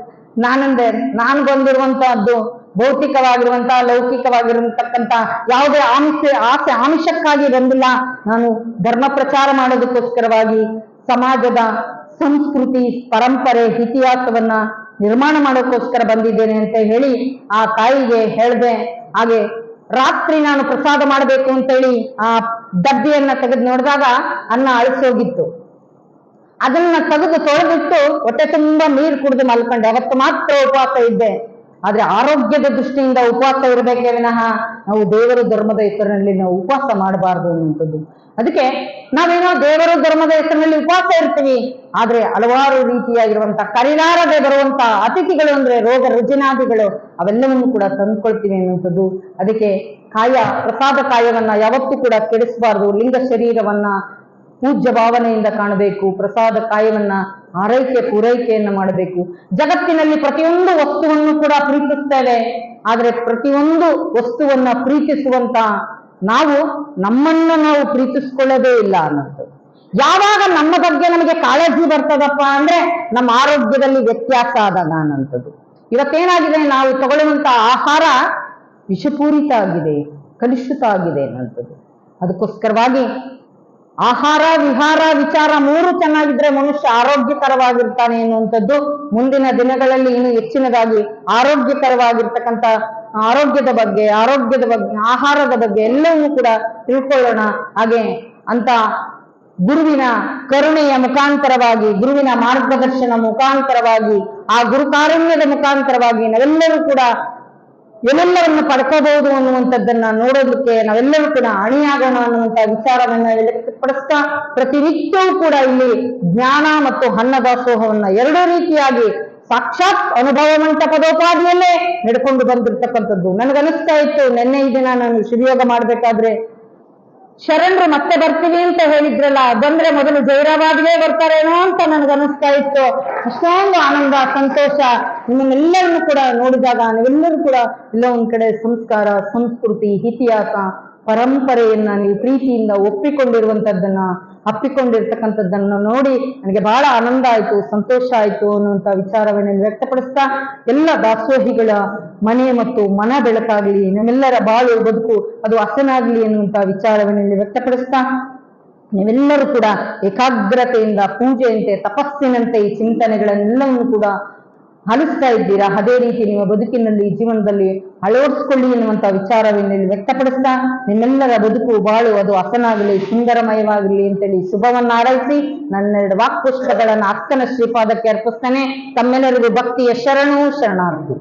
ನಾನಂದೆ, ನಾನು ಬಂದಿರುವಂತಹದ್ದು ಭೌತಿಕವಾಗಿರುವಂತಹ ಲೌಕಿಕವಾಗಿರತಕ್ಕಂತ ಯಾವುದೇ ಆಮಿಷಕ್ಕಾಗಿ ಬಂದಿಲ್ಲ. ನಾನು ಧರ್ಮ ಪ್ರಚಾರ ಮಾಡೋದಕ್ಕೋಸ್ಕರವಾಗಿ ಸಮಾಜದ ಸಂಸ್ಕೃತಿ ಪರಂಪರೆ ಇತಿಹಾಸವನ್ನ ನಿರ್ಮಾಣ ಮಾಡೋಕ್ಕೋಸ್ಕರ ಬಂದಿದ್ದೇನೆ ಅಂತ ಹೇಳಿ ಆ ತಾಯಿಗೆ ಹೇಳ್ದೆ. ಹಾಗೆ ರಾತ್ರಿ ನಾನು ಪ್ರಸಾದ ಮಾಡಬೇಕು ಅಂತೇಳಿ ಆ ಡಬ್ಬಿಯನ್ನ ತೆಗೆದು ನೋಡಿದಾಗ ಅನ್ನ ಅಳಿಸೋಗಿತ್ತು. ಅದನ್ನ ತೆಗೆದು ತೊಳೆದಿಟ್ಟು ಹೊಟ್ಟೆ ತುಂಬಾ ನೀರು ಕುಡಿದು ಮಲ್ಕೊಂಡೆ. ಅವತ್ತು ಮಾತ್ರ ಉಪವಾಸ ಇದ್ದೆ. ಆದ್ರೆ ಆರೋಗ್ಯದ ದೃಷ್ಟಿಯಿಂದ ಉಪವಾಸ ಇರಬೇಕೇ ವಿನಃ ನಾವು ದೇವರ ಧರ್ಮದ ಹೆಸರಿನಲ್ಲಿ ನಾವು ಉಪವಾಸ ಮಾಡಬಾರ್ದು ಅನ್ನುವಂಥದ್ದು. ಅದಕ್ಕೆ ನಾವೇನೋ ದೇವರ ಧರ್ಮದ ಹೆಸರಿನಲ್ಲಿ ಉಪವಾಸ ಇರ್ತೀವಿ, ಆದ್ರೆ ಹಲವಾರು ರೀತಿಯಾಗಿರುವಂತಹ ಕರಿಲಾರದೆ ಬರುವಂತ ಅತಿಥಿಗಳು ಅಂದ್ರೆ ರೋಗ ರುಜಿನಾದಿಗಳು ಅವೆಲ್ಲವನ್ನು ಕೂಡ ತಂದ್ಕೊಳ್ತೀವಿ ಅನ್ನುವಂಥದ್ದು. ಅದಕ್ಕೆ ಪ್ರಸಾದ ಕಾಯವನ್ನ ಯಾವತ್ತೂ ಕೂಡ ಕೆಡಿಸಬಾರ್ದು. ಲಿಂಗ ಶರೀರವನ್ನ ಪೂಜ್ಯ ಭಾವನೆಯಿಂದ ಕಾಣಬೇಕು. ಪ್ರಸಾದ ಕಾಯವನ್ನ ಆರೈಕೆ ಪೂರೈಕೆಯನ್ನ ಮಾಡಬೇಕು. ಜಗತ್ತಿನಲ್ಲಿ ಪ್ರತಿಯೊಂದು ವಸ್ತುವನ್ನು ಕೂಡ ಪ್ರೀತಿಸ್ತೇವೆ, ಆದ್ರೆ ಪ್ರತಿಯೊಂದು ವಸ್ತುವನ್ನ ಪ್ರೀತಿಸುವಂತ ನಾವು ನಮ್ಮನ್ನು ನಾವು ಪ್ರೀತಿಸ್ಕೊಳ್ಳೋದೇ ಇಲ್ಲ ಅನ್ನೋದು. ಯಾವಾಗ ನಮ್ಮ ಬಗ್ಗೆ ನಮಗೆ ಕಾಳಜಿ ಬರ್ತದಪ್ಪ ಅಂದ್ರೆ ನಮ್ಮ ಆರೋಗ್ಯದಲ್ಲಿ ವ್ಯತ್ಯಾಸ ಆದಾಗ ಅನ್ನೋಂಥದ್ದು. ಇವತ್ತೇನಾಗಿದೆ, ನಾವು ತಗೊಳ್ಳುವಂತ ಆಹಾರ ವಿಷಪೂರಿತ ಆಗಿದೆ, ಕಲುಷಿತ ಆಗಿದೆ ಅನ್ನೋಂಥದ್ದು. ಅದಕ್ಕೋಸ್ಕರವಾಗಿ ಆಹಾರ, ವಿಹಾರ, ವಿಚಾರ ಮೂರು ಚೆನ್ನಾಗಿದ್ರೆ ಮನುಷ್ಯ ಆರೋಗ್ಯಕರವಾಗಿರ್ತಾನೆ ಎನ್ನುವಂಥದ್ದು ಮುಂದಿನ ದಿನಗಳಲ್ಲಿ ಇನ್ನು ಹೆಚ್ಚಿನದಾಗಿ ಆರೋಗ್ಯಕರವಾಗಿರ್ತಕ್ಕಂಥ ಆರೋಗ್ಯದ ಬಗ್ಗೆ ಆಹಾರದ ಬಗ್ಗೆ ಎಲ್ಲವನ್ನೂ ಕೂಡ ತಿಳ್ಕೊಳ್ಳೋಣ. ಹಾಗೆ ಅಂತ ಗುರುವಿನ ಕರುಣೆಯ ಮುಖಾಂತರವಾಗಿ, ಗುರುವಿನ ಮಾರ್ಗದರ್ಶನ ಮುಖಾಂತರವಾಗಿ, ಆ ಗುರುಕಾರುಣ್ಯದ ಮುಖಾಂತರವಾಗಿ ನಾವೆಲ್ಲರೂ ಕೂಡ ಏನೆಲ್ಲವನ್ನು ಪಡ್ಕೋಬಹುದು ಅನ್ನುವಂಥದ್ದನ್ನ ನೋಡೋದಕ್ಕೆ ನಾವೆಲ್ಲರೂ ಕೂಡ ಅಣಿಯಾಗೋಣ ಅನ್ನುವಂಥ ವಿಚಾರವನ್ನ ವ್ಯಕ್ತಪಡಿಸ್ತಾ, ಪ್ರತಿನಿತ್ಯವೂ ಕೂಡ ಇಲ್ಲಿ ಜ್ಞಾನ ಮತ್ತು ಅನ್ನದಾಸೋಹವನ್ನ ಎರಡೂ ರೀತಿಯಾಗಿ ಸಾಕ್ಷಾತ್ ಅನುಭವ ಮಂಟಪದೋಪಾದಿಯಲ್ಲೇ ನಡ್ಕೊಂಡು ಬಂದಿರ್ತಕ್ಕಂಥದ್ದು. ನನಗನಿಸ್ತಾ ಇತ್ತು ನಿನ್ನೆ ಈ ದಿನ ನಾನು ಶಿವಯೋಗ ಮಾಡ್ಬೇಕಾದ್ರೆ ಶರಣರು ಮತ್ತೆ ಬರ್ತೀವಿ ಅಂತ ಹೇಳಿದ್ರಲ್ಲ, ಬಂದ್ರೆ ಮೊದಲು ಜೈರಾಬಾದ್ಗೆ ಬರ್ತಾರೇನೋ ಅಂತ ನನಗನಿಸ್ತಾ ಇತ್ತು. ಅಷ್ಟೊಂದು ಆನಂದ, ಸಂತೋಷ. ನಿಮ್ಮನ್ನೆಲ್ಲರನ್ನು ಕೂಡ ನೋಡಿದಾಗ ನೀವೆಲ್ಲರೂ ಕೂಡ ಎಲ್ಲ ಒಂದ್ ಕಡೆ ಸಂಸ್ಕಾರ, ಸಂಸ್ಕೃತಿ, ಇತಿಹಾಸ, ಪರಂಪರೆಯನ್ನ ನೀವು ಪ್ರೀತಿಯಿಂದ ಒಪ್ಪಿಕೊಂಡಿರುವಂತದ್ದನ್ನ, ಅಪ್ಪಿಕೊಂಡಿರ್ತಕ್ಕಂಥದ್ದನ್ನು ನೋಡಿ ನನಗೆ ಬಹಳ ಆನಂದ ಆಯ್ತು, ಸಂತೋಷ ಆಯ್ತು ಅನ್ನುವಂಥ ವಿಚಾರವನ್ನು ವ್ಯಕ್ತಪಡಿಸ್ತಾ, ಎಲ್ಲ ದಾಸೋಹಿಗಳ ಮನೆ ಮತ್ತು ಮನ ಬೆಳಕಾಗ್ಲಿ, ನಮ್ಮೆಲ್ಲರ ಬಾಳು ಬದುಕು ಅದು ಹಸನಾಗ್ಲಿ ಎನ್ನುವಂಥ ವಿಚಾರವನ್ನು ವ್ಯಕ್ತಪಡಿಸ್ತಾ, ನೀವೆಲ್ಲರೂ ಕೂಡ ಏಕಾಗ್ರತೆಯಿಂದ ಪೂಜೆಯಂತೆ, ತಪಸ್ಸಿನಂತೆ ಈ ಚಿಂತನೆಗಳನ್ನೆಲ್ಲವನ್ನು ಕೂಡ ಹಲಿಸ್ತಾ ಇದ್ದೀರಾ. ಅದೇ ರೀತಿ ನಿಮ್ಮ ಬದುಕಿನಲ್ಲಿ, ಜೀವನದಲ್ಲಿ ಅಳವಡಿಸ್ಕೊಳ್ಳಿ ಎನ್ನುವಂತ ವಿಚಾರವನ್ನು ವ್ಯಕ್ತಪಡಿಸ್ತಾ, ನಿಮ್ಮೆಲ್ಲರ ಬದುಕು ಬಾಳು ಅದು ಹಸನಾಗಲಿ, ಸುಂದರಮಯವಾಗಲಿ ಅಂತೇಳಿ ಶುಭವನ್ನ ಹಾರೈಸಿ ನನ್ನೆರಡು ವಾಕ್ಪುಷ್ಪಗಳನ್ನು ಅಕ್ಕನ ಶ್ರೀಪಾದಕ್ಕೆ ಅರ್ಪಿಸ್ತಾನೆ. ತಮ್ಮೆಲ್ಲರಿಗೂ ಭಕ್ತಿಯ ಶರಣು ಶರಣಾರ್ಥಿ.